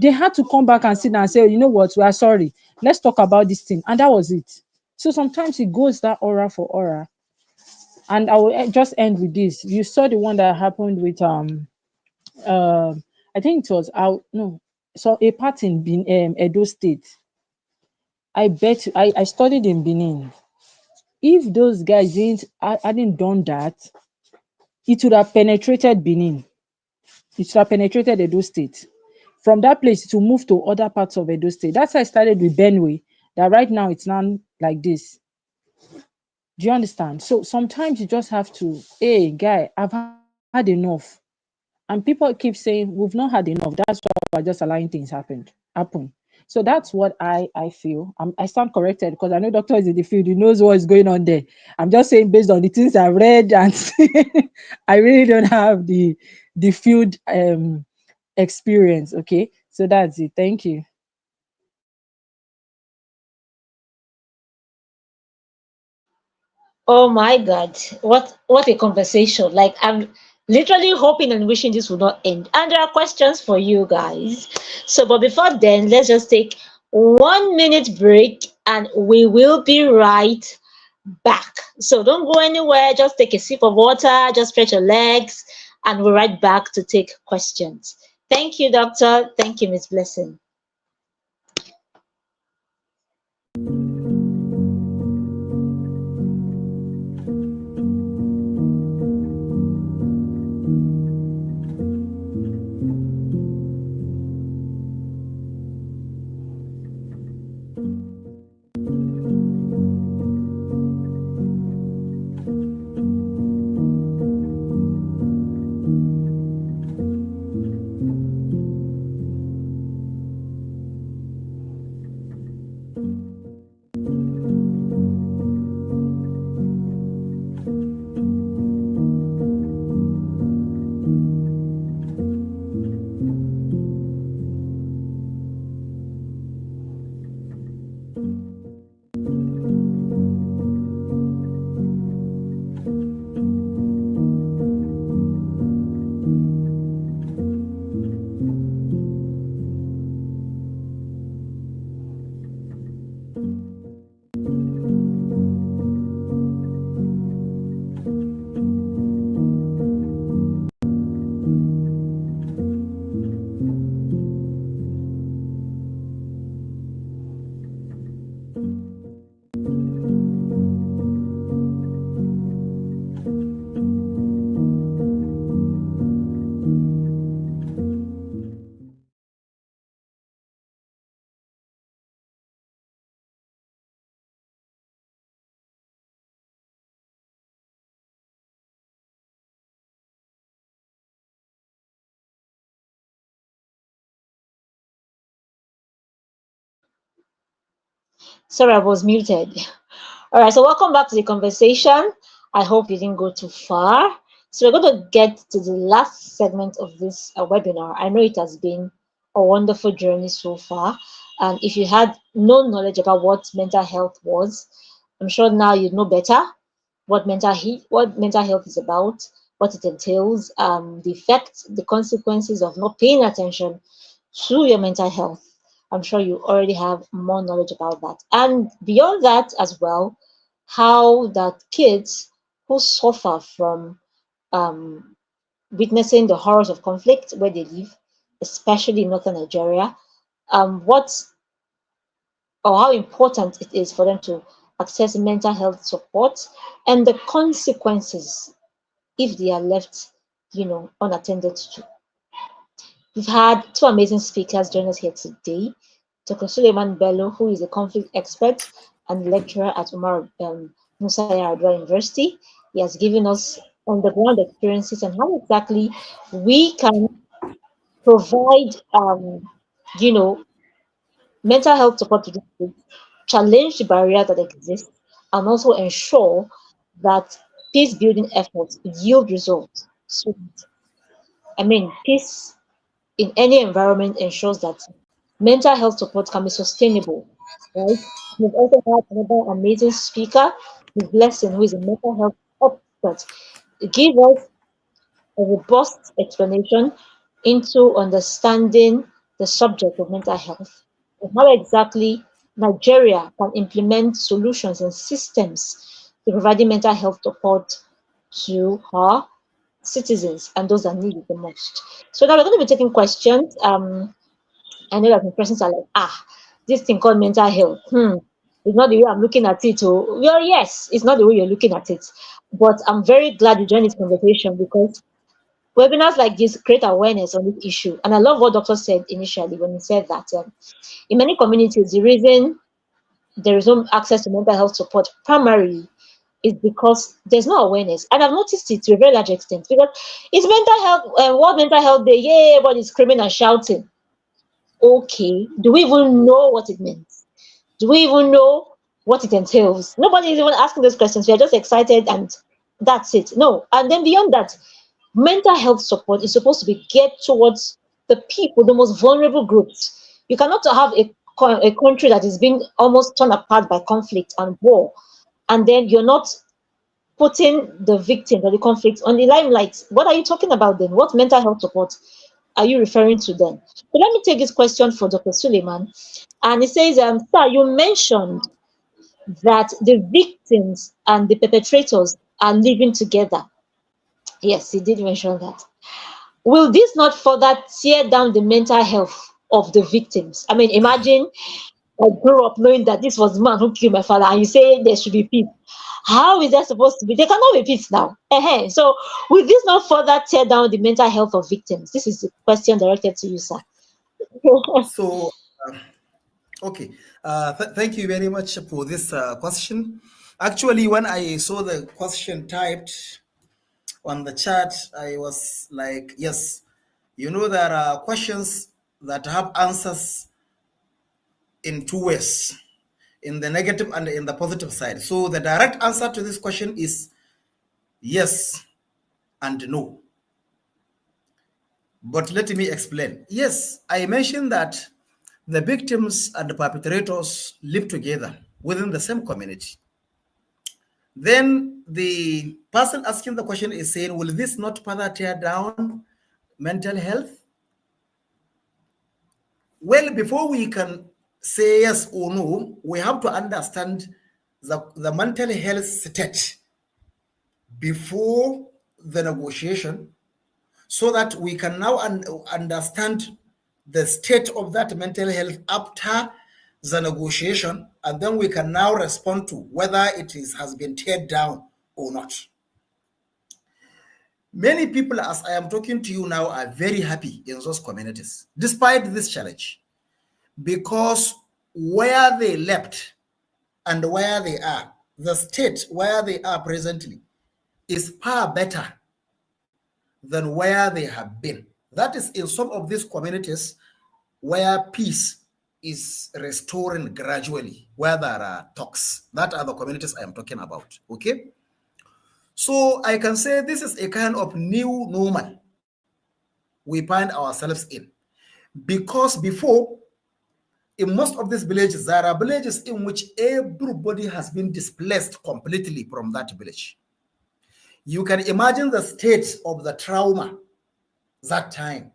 They had to come back and sit down and say, you know what, we are sorry. Let's talk about this thing. And that was it. So sometimes it goes that aura for aura. And I will just end with this. You saw the one that happened with I think it was out no, so a part in Edo State. I bet I studied in Benin. If those guys hadn't done that, it would have penetrated Benin. It would have penetrated Edo State. From that place, to move to other parts of Edo State. That's how I started with Benue. That right now it's not like this. Do you understand? So sometimes you just have to, hey, guy, I've had enough. And people keep saying, we've not had enough. That's why we're just allowing things happen. So that's what I feel. I stand corrected because I know doctor is in the field. He knows what is going on there. I'm just saying based on the things I read and I really don't have the field experience. Okay. So that's it. Thank you. Oh my God, what a conversation! Like I'm literally hoping and wishing this would not end. And there are questions for you guys. So, but before then, let's just take 1 minute break, and we will be right back. So don't go anywhere. Just take a sip of water. Just stretch your legs, and we're right back to take questions. Thank you, Doctor. Thank you, Miss Blessing. Sorry, I was muted. All right, so welcome back to the conversation. I hope you didn't go too far. So we're going to get to the last segment of this webinar. I know it has been a wonderful journey so far. And if you had no knowledge about what mental health was, I'm sure now you know better what mental health is about, what it entails, the effects, the consequences of not paying attention to your mental health. I'm sure you already have more knowledge about that. And beyond that as well, how that kids who suffer from um, witnessing the horrors of conflict where they live, especially in northern Nigeria, what or how important it is for them to access mental health support and the consequences if they are left, unattended to. We've had two amazing speakers join us here today. Dr. Suleiman Bello, who is a conflict expert and lecturer at Umar Musa Yar'Adua University. He has given us on the ground experiences and how exactly we can provide, you know, mental health support to these kids, challenge the barrier that exists, and also ensure that peace building efforts yield results. So, I mean, peace in any environment ensures that mental health support can be sustainable, right? We've also had another amazing speaker, Ms. Blessing, who is a mental health expert. Give us a robust explanation into understanding the subject of mental health and how exactly Nigeria can implement solutions and systems to providing mental health support to her citizens and those that need it the most. So now we're going to be taking questions. I know that some persons are like, this thing called mental health. It's not the way I'm looking at it. Oh, well, yes, it's not the way you're looking at it. But I'm very glad you joined this conversation because webinars like this create awareness on this issue. And I love what Doctor said initially when he said that in many communities, the reason there is no access to mental health support primarily is because there's no awareness. And I've noticed it to a very large extent because it's mental health, World Mental Health Day, yeah, everybody's screaming and shouting. Okay, do we even know what it means? Do we even know what it entails? Nobody is even asking those questions. We are just excited and that's it. No. And then beyond that, mental health support is supposed to be geared towards the people, the most vulnerable groups. You cannot have a country that is being almost torn apart by conflict and war, and then you're not putting the victims of the conflict on the limelight. What are you talking about then? What mental health support are you referring to then? So let me take this question for Dr. Suleiman. And it says, sir, you mentioned that the victims and the perpetrators are living together. Yes, he did mention that. Will this not further tear down the mental health of the victims? I mean, imagine I grew up knowing that this was the man who killed my father, and you say there should be peace. How is that supposed to be? There cannot be peace now. So, will this not further tear down the mental health of victims? This is the question directed to you, sir. So, okay, thank you very much for this question. Actually, when I saw the question typed on the chat, I was like, yes, there are questions that have answers in two ways, in the negative and in the positive side. So the direct answer to this question is yes and no. But let me explain. Yes, I mentioned that the victims and the perpetrators live together within the same community. Then the person asking the question is saying, will this not further tear down mental health? Well, before we can say yes or no, we have to understand the mental health state before the negotiation, so that we can now understand the state of that mental health after the negotiation, and then we can now respond to whether has been teared down or not. Many people, as I am talking to you now, are very happy in those communities, despite this challenge, because where they left and where they are, the state where they are presently, is far better than where they have been. That is in some of these communities where peace is restoring gradually, where there are talks. That are the communities I am talking about, okay? So I can say this is a kind of new normal we find ourselves in. Because before, in most of these villages, there are villages in which everybody has been displaced completely from that village. You can imagine the state of the trauma that time.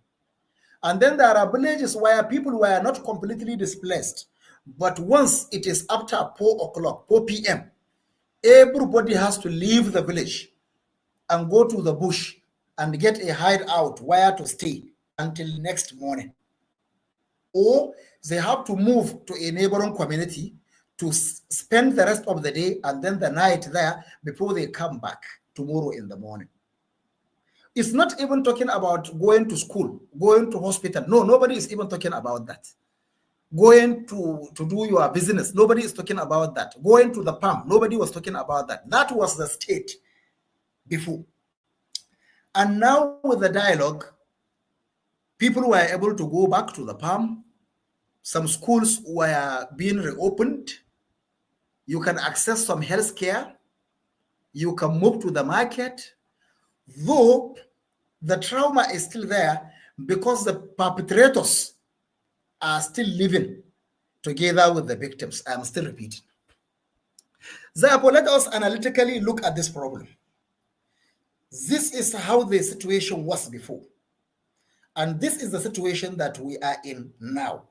And then there are villages where people were not completely displaced, but once it is after 4 o'clock, 4 p.m., everybody has to leave the village and go to the bush and get a hideout where to stay until next morning. Or they have to move to a neighboring community to spend the rest of the day and then the night there before they come back tomorrow in the morning. It's not even talking about going to school, going to hospital. No, nobody is even talking about that. Going to do your business, nobody is talking about that. Going to the farm, nobody was talking about that. That was the state before. And now with the dialogue, people were able to go back to the farm. Some schools were being reopened. You can access some health care. You can move to the market. Though the trauma is still there because the perpetrators are still living together with the victims. I'm still repeating. Therefore, let us analytically look at this problem. This is how the situation was before. And this is the situation that we are in now.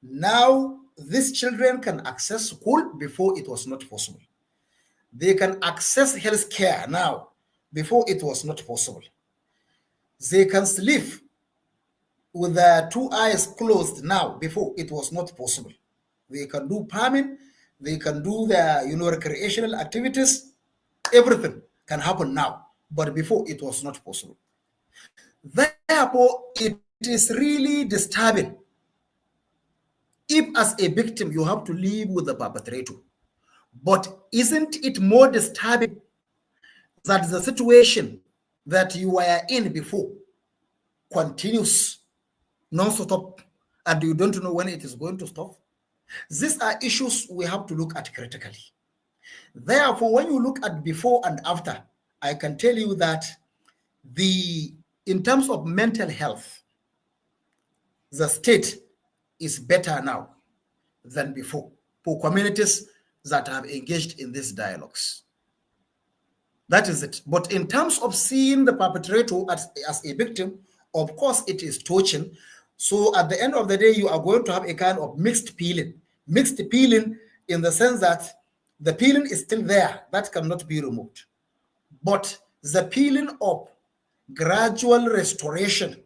Now, these children can access school before it was not possible. They can access health care now before it was not possible. They can sleep with their 2 eyes closed now before it was not possible. They can do farming, they can do their recreational activities. Everything can happen now, but before it was not possible. Therefore, it is really disturbing if as a victim you have to live with the perpetrator. But isn't it more disturbing that the situation that you were in before continues non-stop and you don't know when it is going to stop? These are issues we have to look at critically. Therefore, when you look at before and after, I can tell you that in terms of mental health, the state is better now than before for communities that have engaged in these dialogues. That is it. But in terms of seeing the perpetrator as a victim, of course, it is touching. So at the end of the day, you are going to have a kind of mixed feeling. Mixed feeling in the sense that the feeling is still there, that cannot be removed. But the feeling of gradual restoration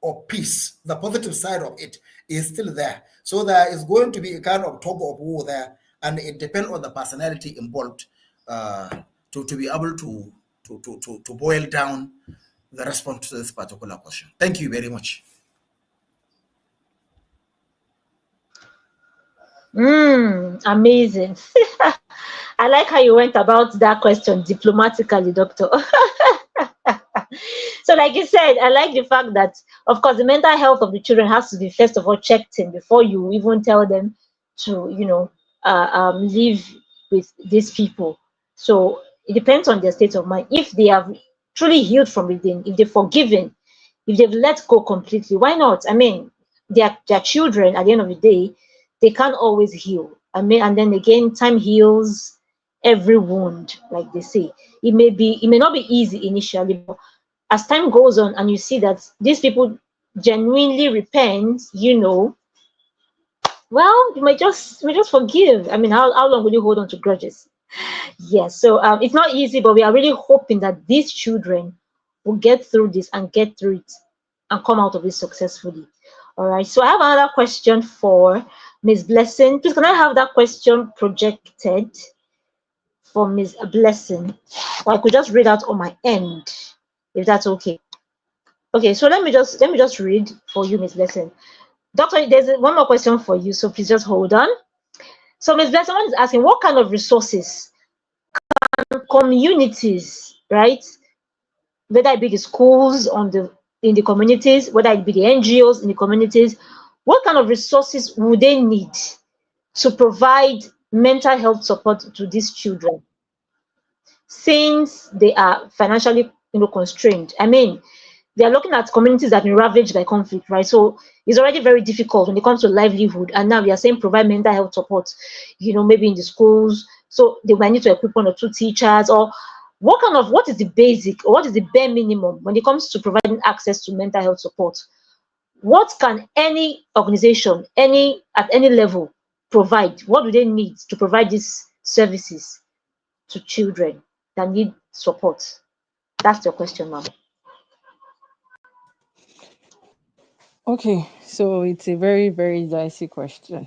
of peace, the positive side of it, is still there. So there is going to be a kind of tug of war there, and it depends on the personality involved to be able to boil down the response to this particular question. Thank you very much. Amazing. I like how you went about that question diplomatically, Doctor. So, like you said, I like the fact that, of course, the mental health of the children has to be first of all checked in before you even tell them to, live with these people. So it depends on their state of mind. If they have truly healed from within, if they've forgiven, if they've let go completely, why not? I mean, they're children at the end of the day. They can't always heal. I mean, and then again, time heals every wound, like they say. It may not be easy initially, but as time goes on and you see that these people genuinely repent, well, you may just forgive. I mean, how long will you hold on to grudges? Yes, so it's not easy, but we are really hoping that these children will get through this and get through it and come out of it successfully. All right, so I have another question for Miss Blessing. Please, can I have that question projected for Miss Blessing? Or I could just read out on my end, if that's okay. Okay, so let me just read for you, Miss Blessing. Doctor, there's one more question for you, so please just hold on. So, Miss Blessing, someone is asking, what kind of resources communities, right? Whether it be the schools in the communities, whether it be the NGOs in the communities, what kind of resources would they need to provide mental health support to these children since they are financially constrained? I mean, they are looking at communities that have been ravaged by conflict, right? So it's already very difficult when it comes to livelihood. And now we are saying provide mental health support, maybe in the schools. So they might need to equip one or two teachers, or what is the basic, or what is the bare minimum when it comes to providing access to mental health support? What can any organization, at any level, provide? What do they need to provide these services to children that need support? That's your question, ma'am. Okay, so it's a very, very dicey question.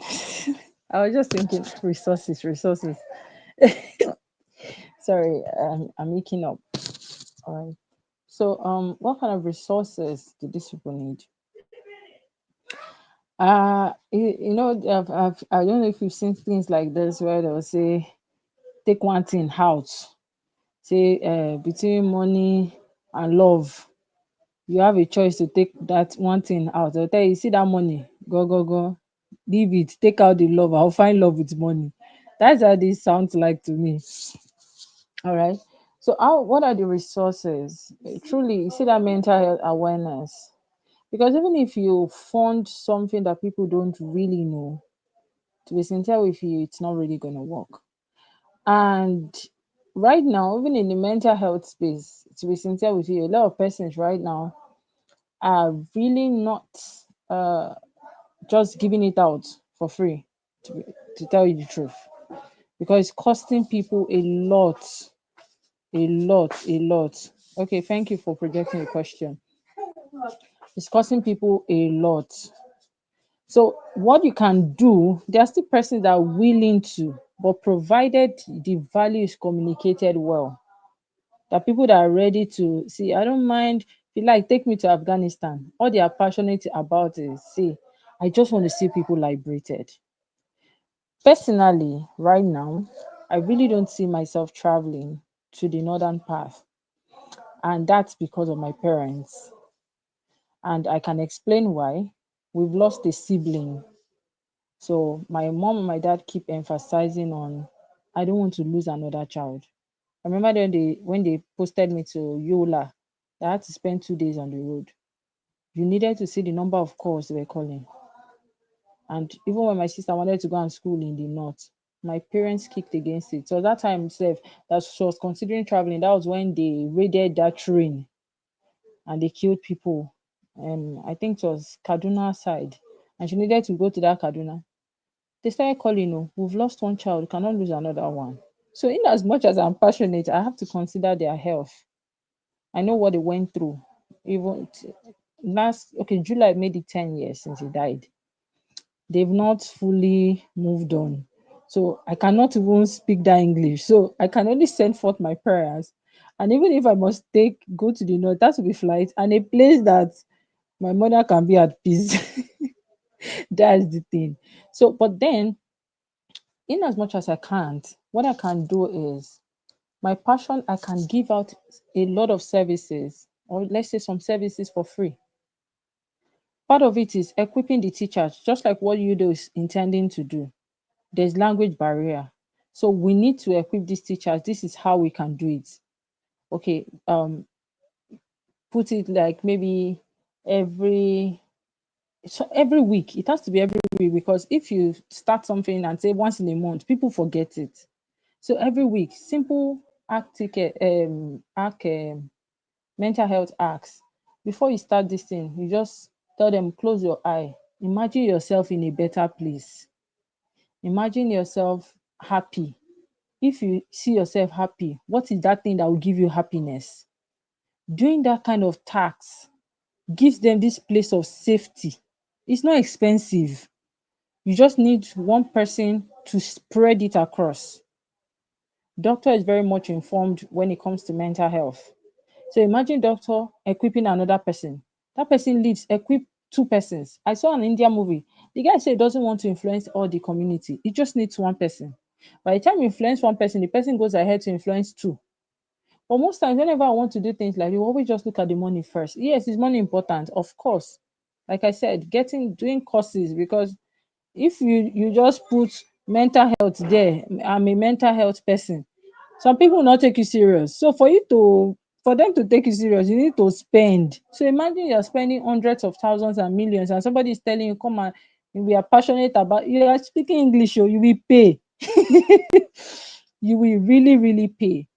I was just thinking resources, resources. Sorry, I'm making up. All right. So, what kind of resources do these people need? I don't know if you've seen things like this where they'll say, take one thing out. Say, between money and love, you have a choice to take that one thing out. They'll tell you, see that money, go, go, go, leave it, take out the love. I'll find love with money. That's how this sounds like to me. All right. So, what are the resources? Truly, you see that mental health awareness. Because even if you fund something that people don't really know, to be sincere with you, it's not really going to work. And right now, even in the mental health space, to be sincere with you, a lot of persons right now are really not uh, just giving it out for free, to, be, to tell you the truth, because it's costing people a lot, a lot, a lot. Okay, thank you for projecting the question. It's costing people a lot. So what you can do, there are still persons that are willing to, but provided the value is communicated well, that people that are ready to see, I don't mind if you like, take me to Afghanistan. All they are passionate about is, see, I just want to see people liberated. Personally, right now, I really don't see myself traveling to the northern path. And that's because of my parents. And I can explain why. We've lost a sibling. So my mom and my dad keep emphasizing on, I don't want to lose another child. I remember when they posted me to Yola, I had to spend 2 days on the road. You needed to see the number of calls they were calling. And even when my sister wanted to go and school in the north, my parents kicked against it. So that time itself, that she was considering traveling, that was when they raided that train and they killed people. I think it was Kaduna side. And she needed to go to that Kaduna. They started calling, oh, we've lost one child, we cannot lose another one. So in as much as I'm passionate, I have to consider their health. I know what they went through. Even last July made it 10 years since he died. They've not fully moved on. So I cannot even speak that English. So I can only send forth my prayers. And even if I must go to the north, that will be flight and a place that my mother can be at peace. That's the thing. So, but then, in as much as I can't, what I can do is my passion, I can give out a lot of services, or let's say some services for free. Part of it is equipping the teachers, just like what you do is intending to do. There's language barrier. So we need to equip these teachers. This is how we can do it. Okay, put it like maybe every every week. It has to be every week because if you start something and say once in a month, people forget it. So every week, simple mental health acts. Before you start this thing, you just tell them close your eye. Imagine yourself in a better place. Imagine yourself happy. If you see yourself happy, what is that thing that will give you happiness? Doing that kind of task gives them this place of safety. It's not expensive. You just need one person to spread it across. Doctor is very much informed when it comes to mental health. So imagine doctor equipping another person. That person leads, equip two persons. I saw an India movie. The guy said he doesn't want to influence all the community. He just needs one person. By the time you influence one person, the person goes ahead to influence two. But most times, whenever I want to do things like you always just look at the money first. Yes, is money important? Of course. Like I said, doing courses because if you just put mental health there, I'm a mental health person, some people will not take you serious. So for them to take you serious, you need to spend. So imagine you're spending hundreds of thousands and millions, and somebody is telling you, come on, we are passionate about you are speaking English, or you will pay. You will really, really pay.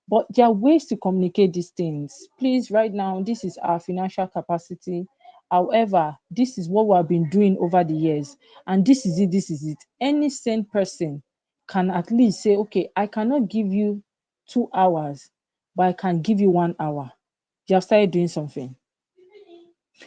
But there are ways to communicate these things. Please, right now, this is our financial capacity. However, this is what we have been doing over the years. And this is it, this is it. Any sane person can at least say, okay, I cannot give you 2 hours, but I can give you 1 hour. You have started doing something.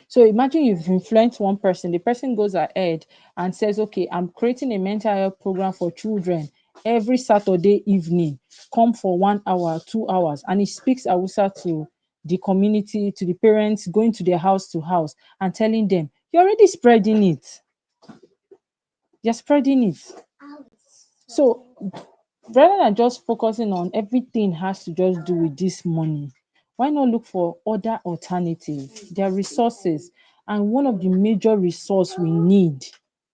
So imagine you've influenced one person, the person goes ahead and says, okay, I'm creating a mental health program for children every Saturday evening. Come for 1 hour, 2 hours. And he speaks Hausa to the community, to the parents, going to their house to house and telling them, you're already spreading it. You're spreading it. So rather than just focusing on everything has to just do with this money, why not look for other alternatives? There are resources, and one of the major resource we need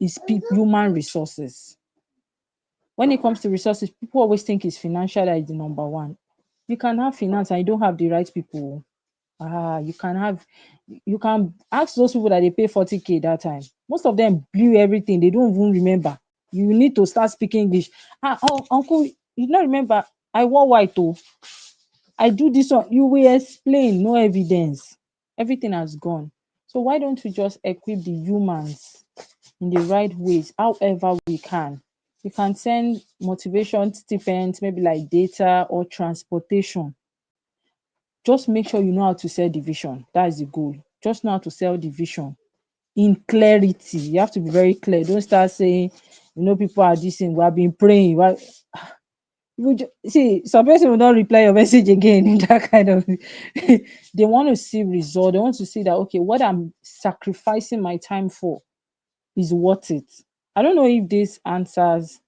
is human resources. When it comes to resources, people always think it's financial that is the number one. You can have finance and you don't have the right people. You can ask those people that they pay 40K that time. Most of them blew everything. They don't even remember. You need to start speaking English. Uncle, you don't remember? I wore white too. I do this one. You will explain, no evidence. Everything has gone. So why don't we just equip the humans in the right ways, however we can? You can send motivation stipends, maybe like data or transportation. Just make sure you know how to sell the vision. That's the goal. Just know how to sell the vision in clarity. You have to be very clear. Don't start saying, people are this thing. We have been praying. See, some person will not reply your message again in that kind of. They want to see result. They want to see that okay, what I'm sacrificing my time for is worth it. I don't know if this answers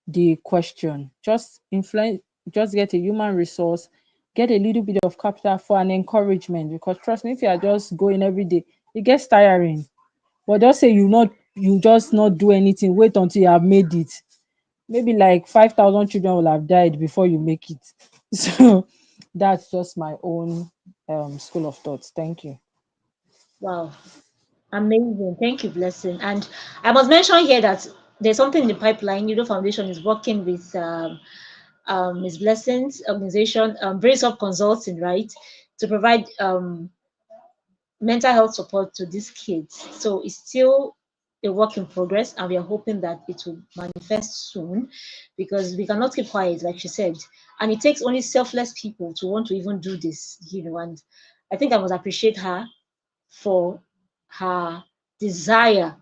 the question. Just influence, just get a human resource, get a little bit of capital for an encouragement. Because trust me, if you are just going every day, it gets tiring. But just say you just not do anything. Wait until you have made it. Maybe like 5,000 children will have died before you make it. So that's just my own school of thoughts. Thank you. Wow. Amazing. Thank you, Blessing. And I must mention here that there's something in the pipeline. Foundation is working with Ms. Blessing's organization, Brace Up Consulting, right, to provide mental health support to these kids. So it's still a work in progress, and we are hoping that it will manifest soon because we cannot keep quiet, like she said. And it takes only selfless people to want to even do this. And I think I must appreciate her for her desire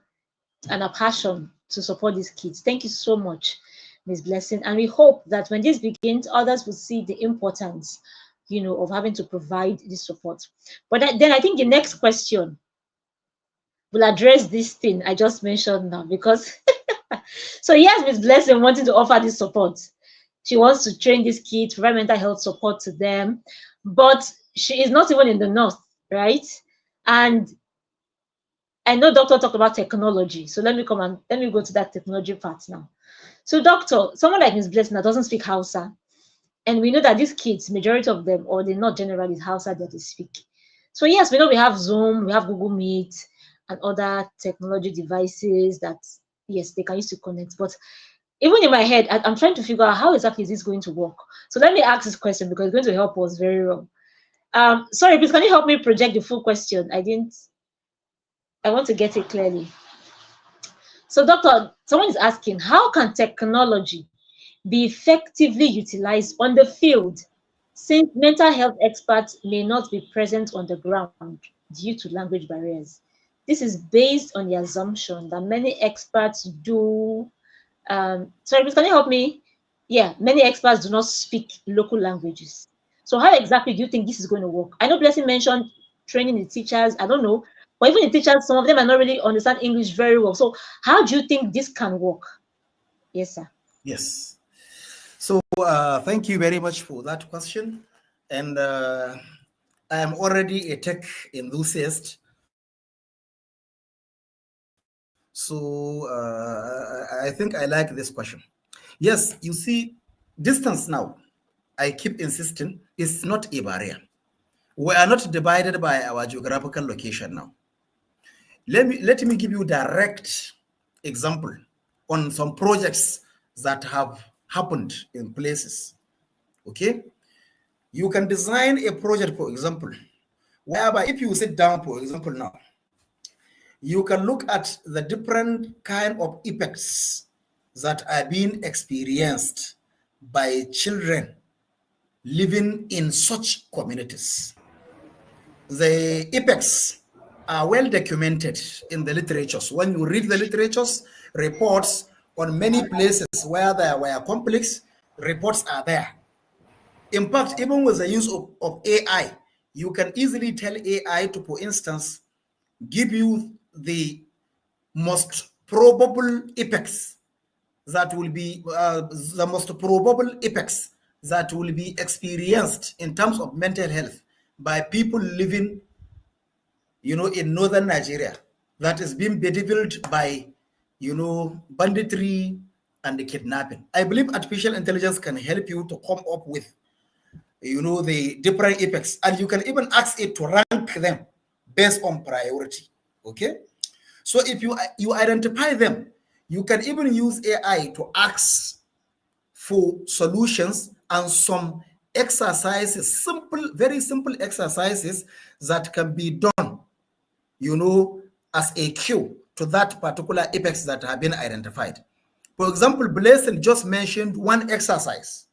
and her passion to support these kids. Thank you so much, Miss Blessing. And we hope that when this begins, others will see the importance, of having to provide this support. But then I think the next question will address this thing I just mentioned now because so yes, Miss Blessing wanting to offer this support. She wants to train these kids, provide mental health support to them, but she is not even in the north, right? And I know doctor talked about technology, so let me go to that technology part now. So, doctor, someone like Miss Blessing that doesn't speak Hausa, and we know that these kids, majority of them, or they're not generally Hausa that they speak. So yes, we know we have Zoom, we have Google Meet, and other technology devices that yes they can use to connect. But even in my head, I'm trying to figure out how exactly is this going to work. So let me ask this question because it's going to help us very well. Sorry, please, can you help me project the full question? I want to get it clearly. So, doctor, someone is asking, how can technology be effectively utilized on the field since mental health experts may not be present on the ground due to language barriers? This is based on the assumption that many experts do. Sorry, please, can you help me? Yeah, many experts do not speak local languages. So, how exactly do you think this is going to work? I know Blessing mentioned training the teachers. I don't know, but even the teachers, some of them are not really understand English very well. So, how do you think this can work? Yes, sir. Yes. So thank you very much for that question. And I am already a tech enthusiast. So I think I like this question. Yes, you see, distance now, I keep insisting, is not a barrier. We are not divided by our geographical location now. Let me give you direct example on some projects that have happened in places. Okay, you can design a project, for example, whereby if you sit down, for example, now, you can look at the different kind of effects that are being experienced by children living in such communities. The effects are well documented in the literatures. When you read the literatures, reports on many places where there were conflicts, reports are there. In fact, even with the use of AI, you can easily tell AI to, for instance, give you the most probable effects that will be the most probable effects that will be experienced in terms of mental health by people living, in northern Nigeria that is being bedeviled by, banditry and the kidnapping. I believe artificial intelligence can help you to come up with, the different effects, and you can even ask it to rank them based on priority. Okay, so if you identify them, you can even use AI to ask for solutions and some exercises, very simple exercises that can be done, as a cue to that particular effects that have been identified. For example, Blessing just mentioned one exercise.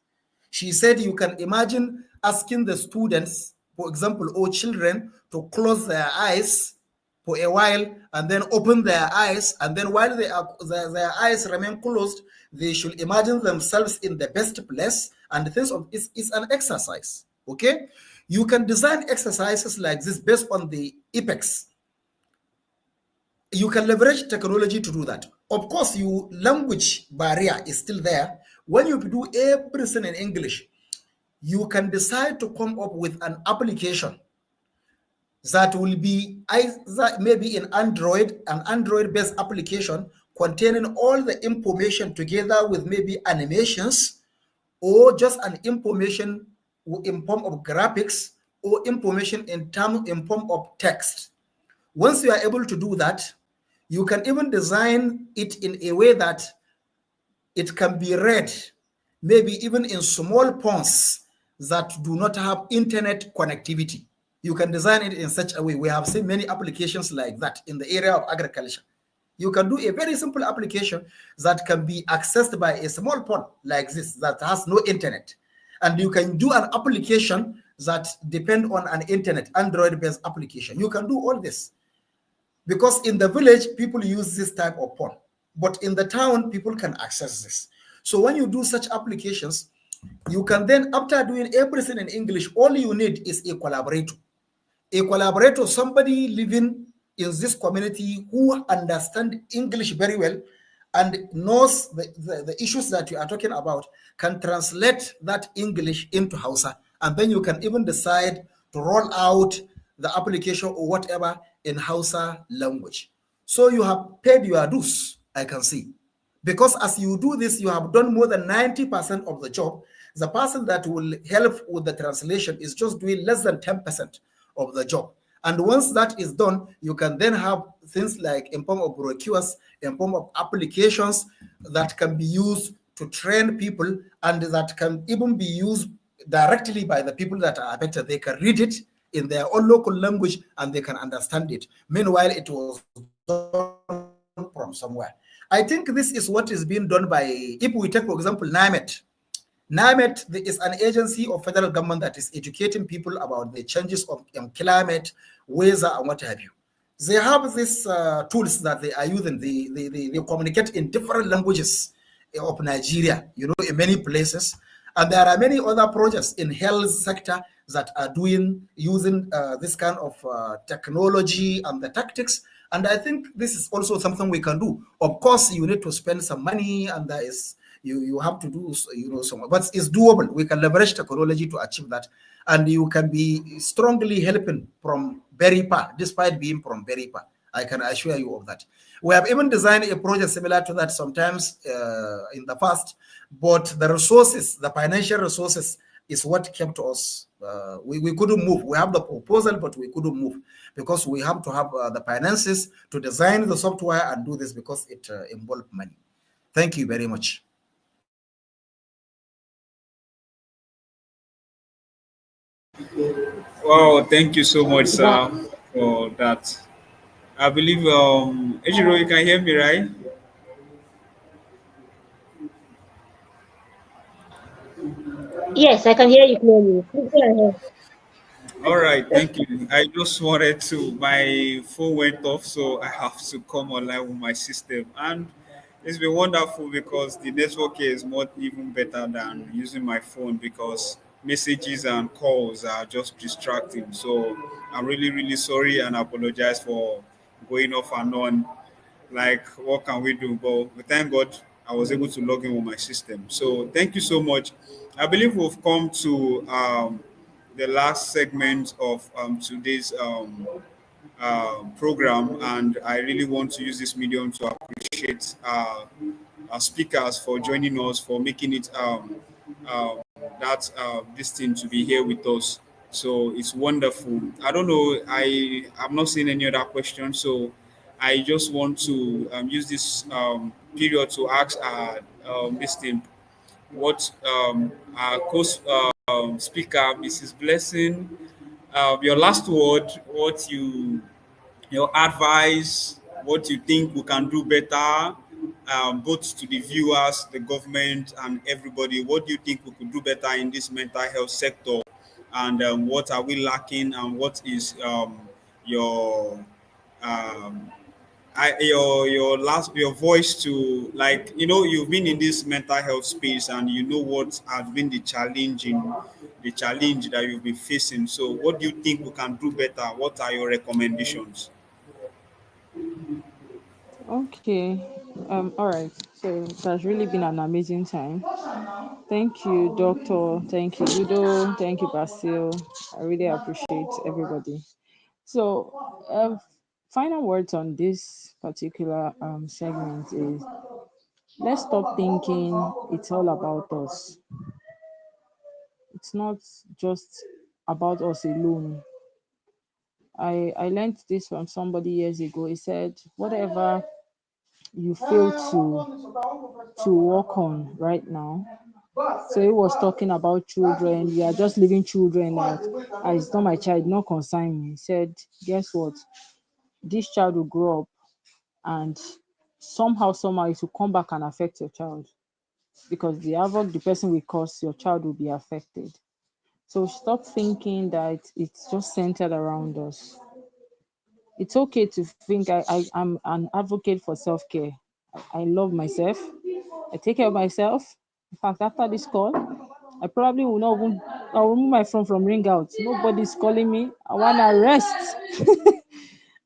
She said you can imagine asking the students, for example, or children, to close their eyes for a while and then open their eyes, and then while their eyes remain closed, they should imagine themselves in the best place, and this is an exercise. Okay, you can design exercises like this based on the effects. You can leverage technology to do that. Of course, language barrier is still there. When you do everything in English, you can decide to come up with an application that will be either maybe in Android, an Android-based application containing all the information together with maybe animations, or just an information in form of graphics, or information in form of text. Once you are able to do that, you can even design it in a way that it can be read, maybe even in small ponds that do not have internet connectivity. You can design it in such a way. We have seen many applications like that in the area of agriculture. You can do a very simple application that can be accessed by a small pond like this that has no internet. And you can do an application that depend on an internet, Android-based application. You can do all this because in the village, people use this type of pond. But in the town, people can access this. So when you do such applications, you can then, after doing everything in English, all you need is a collaborator. A collaborator, somebody living in this community who understand English very well and knows the issues that you are talking about, can translate that English into Hausa. And then you can even decide to roll out the application or whatever in Hausa language. So you have paid your dues, I can see. Because as you do this, you have done more than 90% of the job. The person that will help with the translation is just doing less than 10% of the job. And once that is done, you can then have things like in form of brochures, in form of applications that can be used to train people and that can even be used directly by the people that are affected. They can read it in their own local language and they can understand it. Meanwhile, it was done from somewhere. I think this is what is being done by, if we take, for example, NIMET is an agency of federal government that is educating people about the changes of climate, weather, and what have you. They have these tools that they are using. They communicate in different languages of Nigeria, in many places. And there are many other projects in health sector that are using this kind of technology and the tactics. And I think this is also something we can do. Of course, you need to spend some money, and there is you have to do some, but it's doable. We can leverage technology to achieve that, and you can be strongly helping from very far, despite being from very far. I can assure you of that. We have even designed a project similar to that sometimes in the past, but the resources, the financial resources, is what kept us. We couldn't move. We have the proposal, but we couldn't move because we have to have the finances to design the software and do this because it involves money. Thank you very much. Wow, thank you so much, sir, for that. I believe, Ejiro, you can hear me, right? Yes, I can hear you clearly. Please go ahead. All right, thank you. I just wanted to, my phone went off, so I have to come online with my system. And it's been wonderful because the network here is not even better than using my phone because messages and calls are just distracting. So I'm really, really sorry and apologize for going off and on. Like, what can we do? But we thank God I was able to log in with my system. So thank you so much. I believe we've come to the last segment of today's program, and I really want to use this medium to appreciate our speakers for joining us, for making it um, that this thing to be here with us. So it's wonderful. I don't know. I'm not seeing any other questions, so I just want to use this period to ask this thing what our speaker, Mrs. Blessing, your last word, what your advice, what you think we can do better, both to the viewers, the government, and everybody. What do you think we could do better in this mental health sector, and what are we lacking, and what is your um, your voice to, like, you've been in this mental health space and you know what has been the challenge that you've been facing. So what do you think we can do better? What are your recommendations? Okay. All right. So it has really been an amazing time. Thank you, Doctor. Thank you, Ludo. Thank you, Basil. I really appreciate everybody. So, final words on this particular segment is, let's stop thinking it's all about us. It's not just about us alone. I learned this from somebody years ago. He said, whatever you fail to work on right now. So he was talking about children. You are just leaving children out. It's not my child, not concern me. He said, guess what? This child will grow up and somehow it will come back and affect your child, because the havoc the person will cause, your child will be affected. So stop thinking that it's just centered around us. It's okay to think I'm an advocate for self-care. I love myself. I take care of myself. In fact, after this call, I probably will not even, I'll remove my phone from ring out. Nobody's calling me. I wanna rest.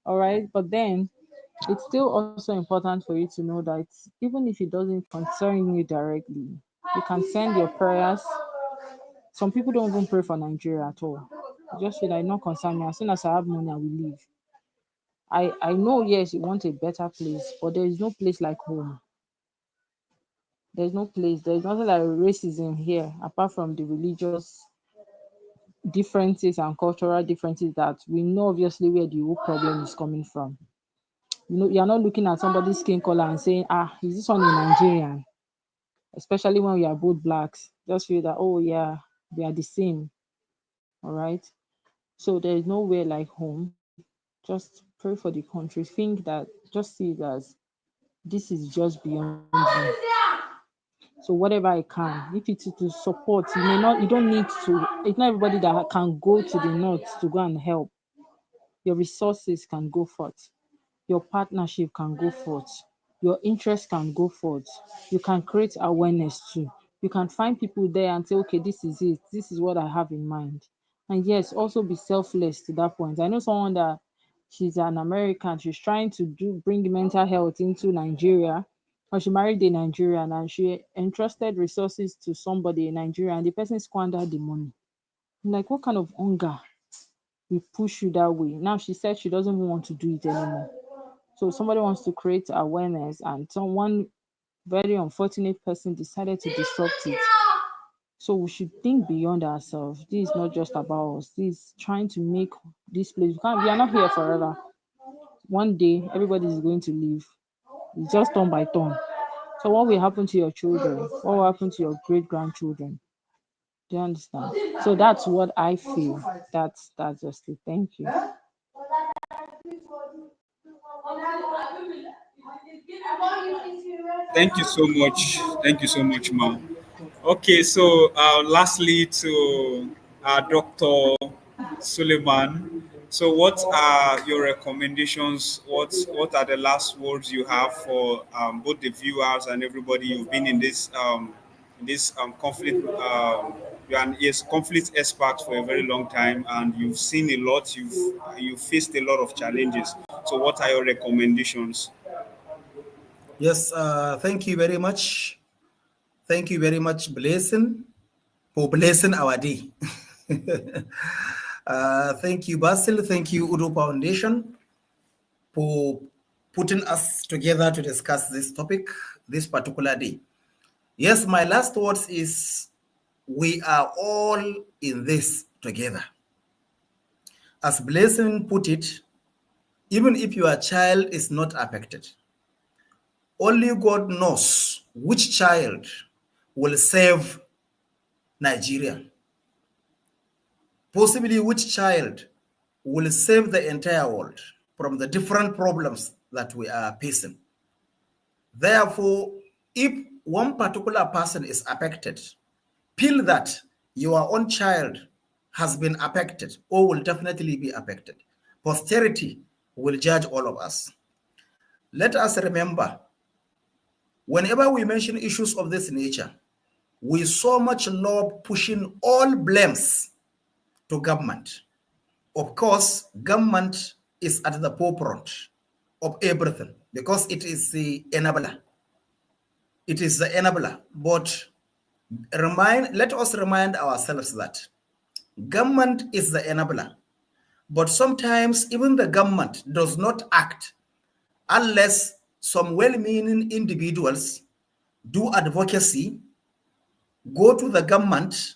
All right. But then it's still also important for you to know that even if it doesn't concern you directly, you can send your prayers. Some people don't even pray for Nigeria at all. You just feel like not concern me. As soon as I have money, I will leave. I know, yes, you want a better place, but there is no place like home. There's no place. There's nothing like racism here, apart from the religious differences and cultural differences that we know obviously where the whole problem is coming from. You're not looking at somebody's skin color and saying, is this one a Nigerian? Especially when we are both blacks. Just feel that, oh yeah, we are the same. All right. So there is nowhere like home. Just pray for the country. Think that, just see it as this is just beyond you. So whatever I can, if it's to support, you don't need to. It's not everybody that can go to the north to go and help. Your resources can go forth. Your partnership can go forth. Your interest can go forth. You can create awareness too. You can find people there and say, okay, this is it. This is what I have in mind. And yes, also be selfless to that point. I know someone that she's an American. She's trying to bring mental health into Nigeria. Or she married a Nigerian and she entrusted resources to somebody in Nigeria and the person squandered the money. I'm like, what kind of hunger will push you that way? Now she said she doesn't want to do it anymore. So somebody wants to create awareness, and someone very unfortunate person decided to disrupt it. So we should think beyond ourselves. This is not just about us. This is trying to make this place. We are not here forever. One day everybody is going to leave. It's just turn by turn. So what will happen to your children? What will happen to your great grandchildren? Do you understand? So that's what I feel. That's just it. Thank you. Thank you so much. Thank you so much, ma'am. Okay, so lastly to Dr. Suleiman. So, what are your recommendations? What are the last words you have for both the viewers and everybody? You've been in this conflict. You're an yes, conflict expert for a very long time, and you've seen a lot. You've faced a lot of challenges. So, what are your recommendations? Yes, thank you very much. Thank you very much, Blessing, for blessing our day. Thank you, Basil. Thank you, Udo Foundation, for putting us together to discuss this topic this particular day. Yes, my last words is we are all in this together. As Blessing put it, even if your child is not affected, only God knows which child will save Nigeria. Possibly which child will save the entire world from the different problems that we are facing. Therefore, if one particular person is affected, feel that your own child has been affected or will definitely be affected. Posterity will judge all of us. Let us remember, whenever we mention issues of this nature, we so much love pushing all blames to government. Of course, government is at the forefront of everything because it is the enabler. It is the enabler. But let us remind ourselves that government is the enabler. But sometimes even the government does not act unless some well-meaning individuals do advocacy, go to the government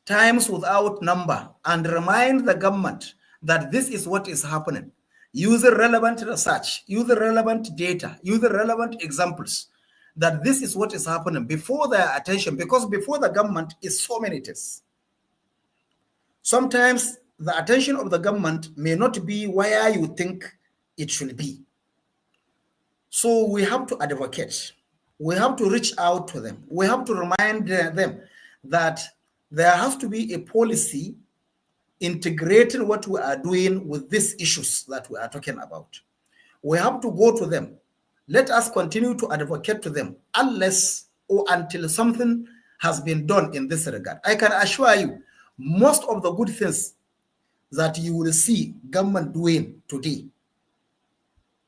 times without number and remind the government that this is what is happening. Use the relevant research, use the relevant data, use the relevant examples, that this is what is happening before their attention, because before the government is so many things. Sometimes the attention of the government may not be where you think it should be. So we have to advocate. We have to reach out to them. We have to remind them that there has to be a policy integrating what we are doing with these issues that we are talking about. We have to go to them. Let us continue to advocate to them unless or until something has been done in this regard. I can assure you, most of the good things that you will see government doing today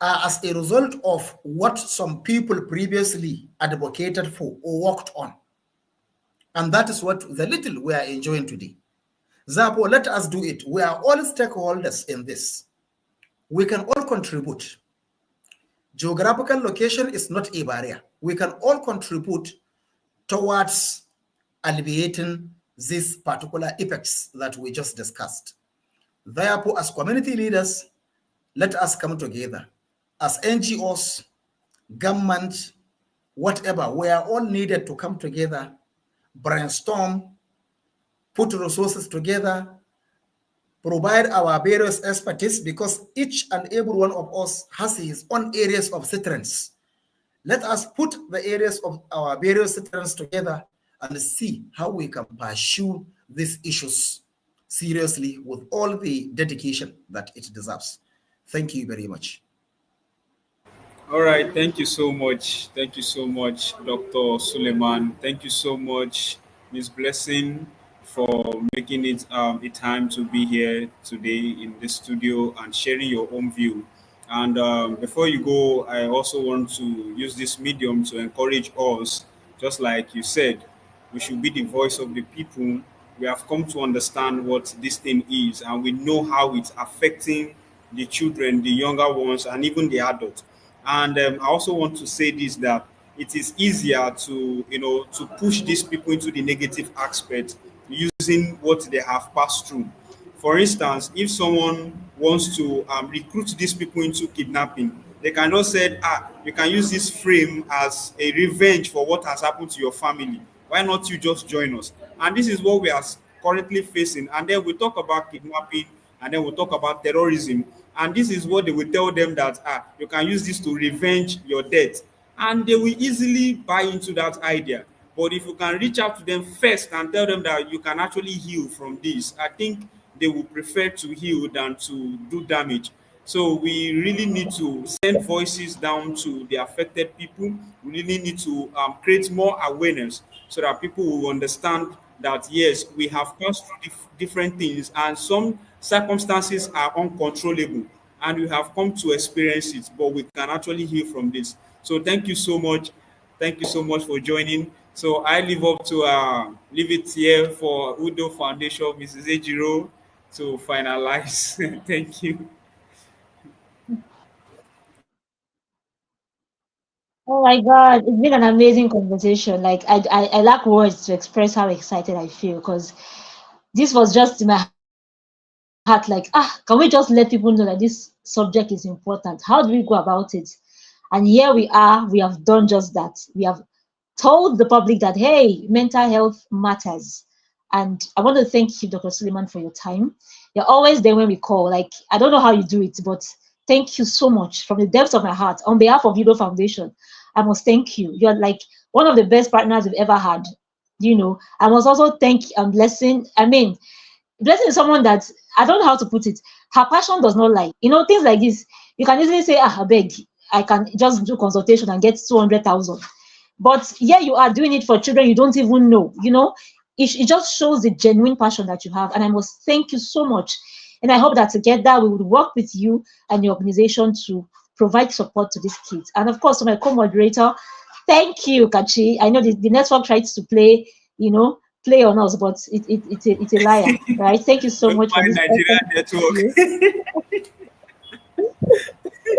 are as a result of what some people previously advocated for or worked on. And that is what the little we are enjoying today. Therefore, let us do it. We are all stakeholders in this. We can all contribute. Geographical location is not a barrier. We can all contribute towards alleviating these particular effects that we just discussed. Therefore, as community leaders, let us come together. As NGOs, government, whatever, we are all needed to come together, brainstorm, put resources together, provide our various expertise, because each and every one of us has his own areas of strengths. Let us put the areas of our various strengths together and see how we can pursue these issues seriously with all the dedication that it deserves. Thank you very much. All right, thank you so much. Thank you so much, Dr. Suleiman. Thank you so much, Ms. Blessing, for making it a time to be here today in the studio and sharing your own view. And before you go, I also want to use this medium to encourage us, just like you said, we should be the voice of the people. We have come to understand what this thing is, and we know how it's affecting the children, the younger ones, and even the adults. And I also want to say this, that it is easier to, to push these people into the negative aspect using what they have passed through. For instance, if someone wants to recruit these people into kidnapping, they cannot say, you can use this frame as a revenge for what has happened to your family. Why not you just join us? And this is what we are currently facing. And then we talk about kidnapping, and then we'll talk about terrorism. And this is what they will tell them, that you can use this to revenge your death. And they will easily buy into that idea. But if you can reach out to them first and tell them that you can actually heal from this, I think they will prefer to heal than to do damage. So we really need to send voices down to the affected people. We really need to create more awareness so that people will understand that, yes, we have passed through different things, and some circumstances are uncontrollable, and we have come to experience it, but we can actually heal from this. So thank you so much. Thank you so much for joining. So I leave it here for Udo Foundation, Mrs. Ejiro, to finalize. Thank you. Oh my God, it's been an amazing conversation. Like I lack words to express how excited I feel, because this was just in my heart. Like, can we just let people know that this subject is important? How do we go about it? And here we are. We have done just that. We have told the public that, hey, mental health matters. And I want to thank you, Dr. Suleiman, for your time. You're always there when we call. Like, I don't know how you do it, but thank you so much from the depths of my heart. On behalf of Udo Foundation, I must thank you. You're like one of the best partners we've ever had. I must also thank Blessing. I mean, Blessing is someone that, I don't know how to put it. Her passion does not lie. Things like this, you can easily say, I beg, I can just do consultation and get 200,000. But yeah, you are doing it for children you don't even know. It just shows the genuine passion that you have. And I must thank you so much. And I hope that together we would work with you and your organization to provide support to these kids. And of course, to my co-moderator, thank you, Kachi. I know the network tries to play on us, but it's a liar, right? Thank you so Don't much for mind this. Nigeria network.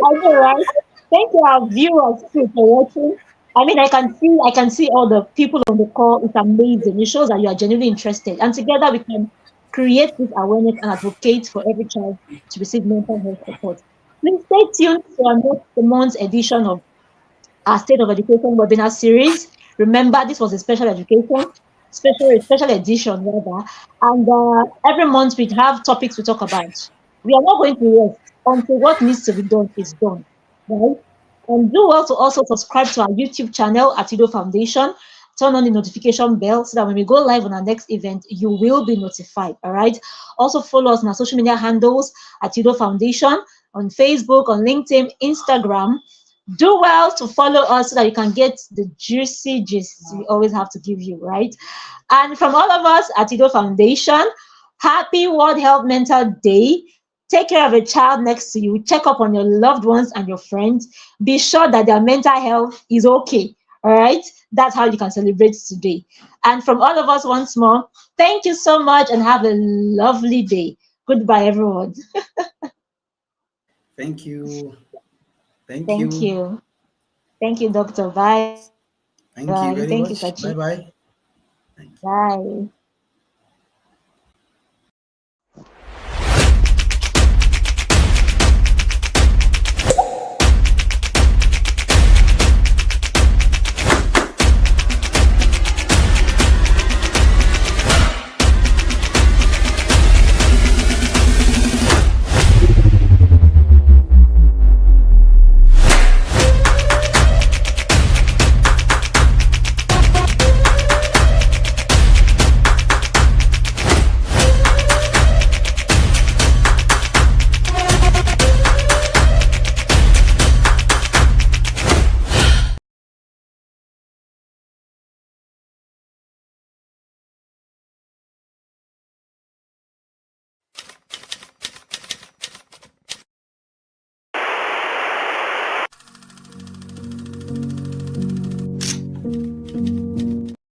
I know, right? Thank you, our viewers, too, for watching. I mean, I can see all the people on the call. It's amazing. It shows that you are genuinely interested, and together we can create this awareness and advocate for every child to receive mental health support. Please stay tuned for our next month's edition of our State of Education webinar series. Remember, this was a special edition rather, and every month we have topics we talk about. We are not going to rest until what needs to be done is done, right? And do well to also subscribe to our YouTube channel at Ido Foundation. Turn on the notification bell so that when we go live on our next event, you will be notified. All right. Also follow us on our social media handles at Ido Foundation on Facebook, on LinkedIn, Instagram. Do well to follow us so that you can get the juicy gist we always have to give you, right? And from all of us at Ido Foundation, happy World Health Mental Day. Take care of a child next to you. Check up on your loved ones and your friends. Be sure that their mental health is okay. All right. That's how you can celebrate today. And from all of us once more, thank you so much and have a lovely day. Goodbye, everyone. Thank you. Thank Thank you. you. Thank you, Doctor. Bye. Bye. Thank you Thank you, very Kachi. much. Bye bye. Thank you. Bye.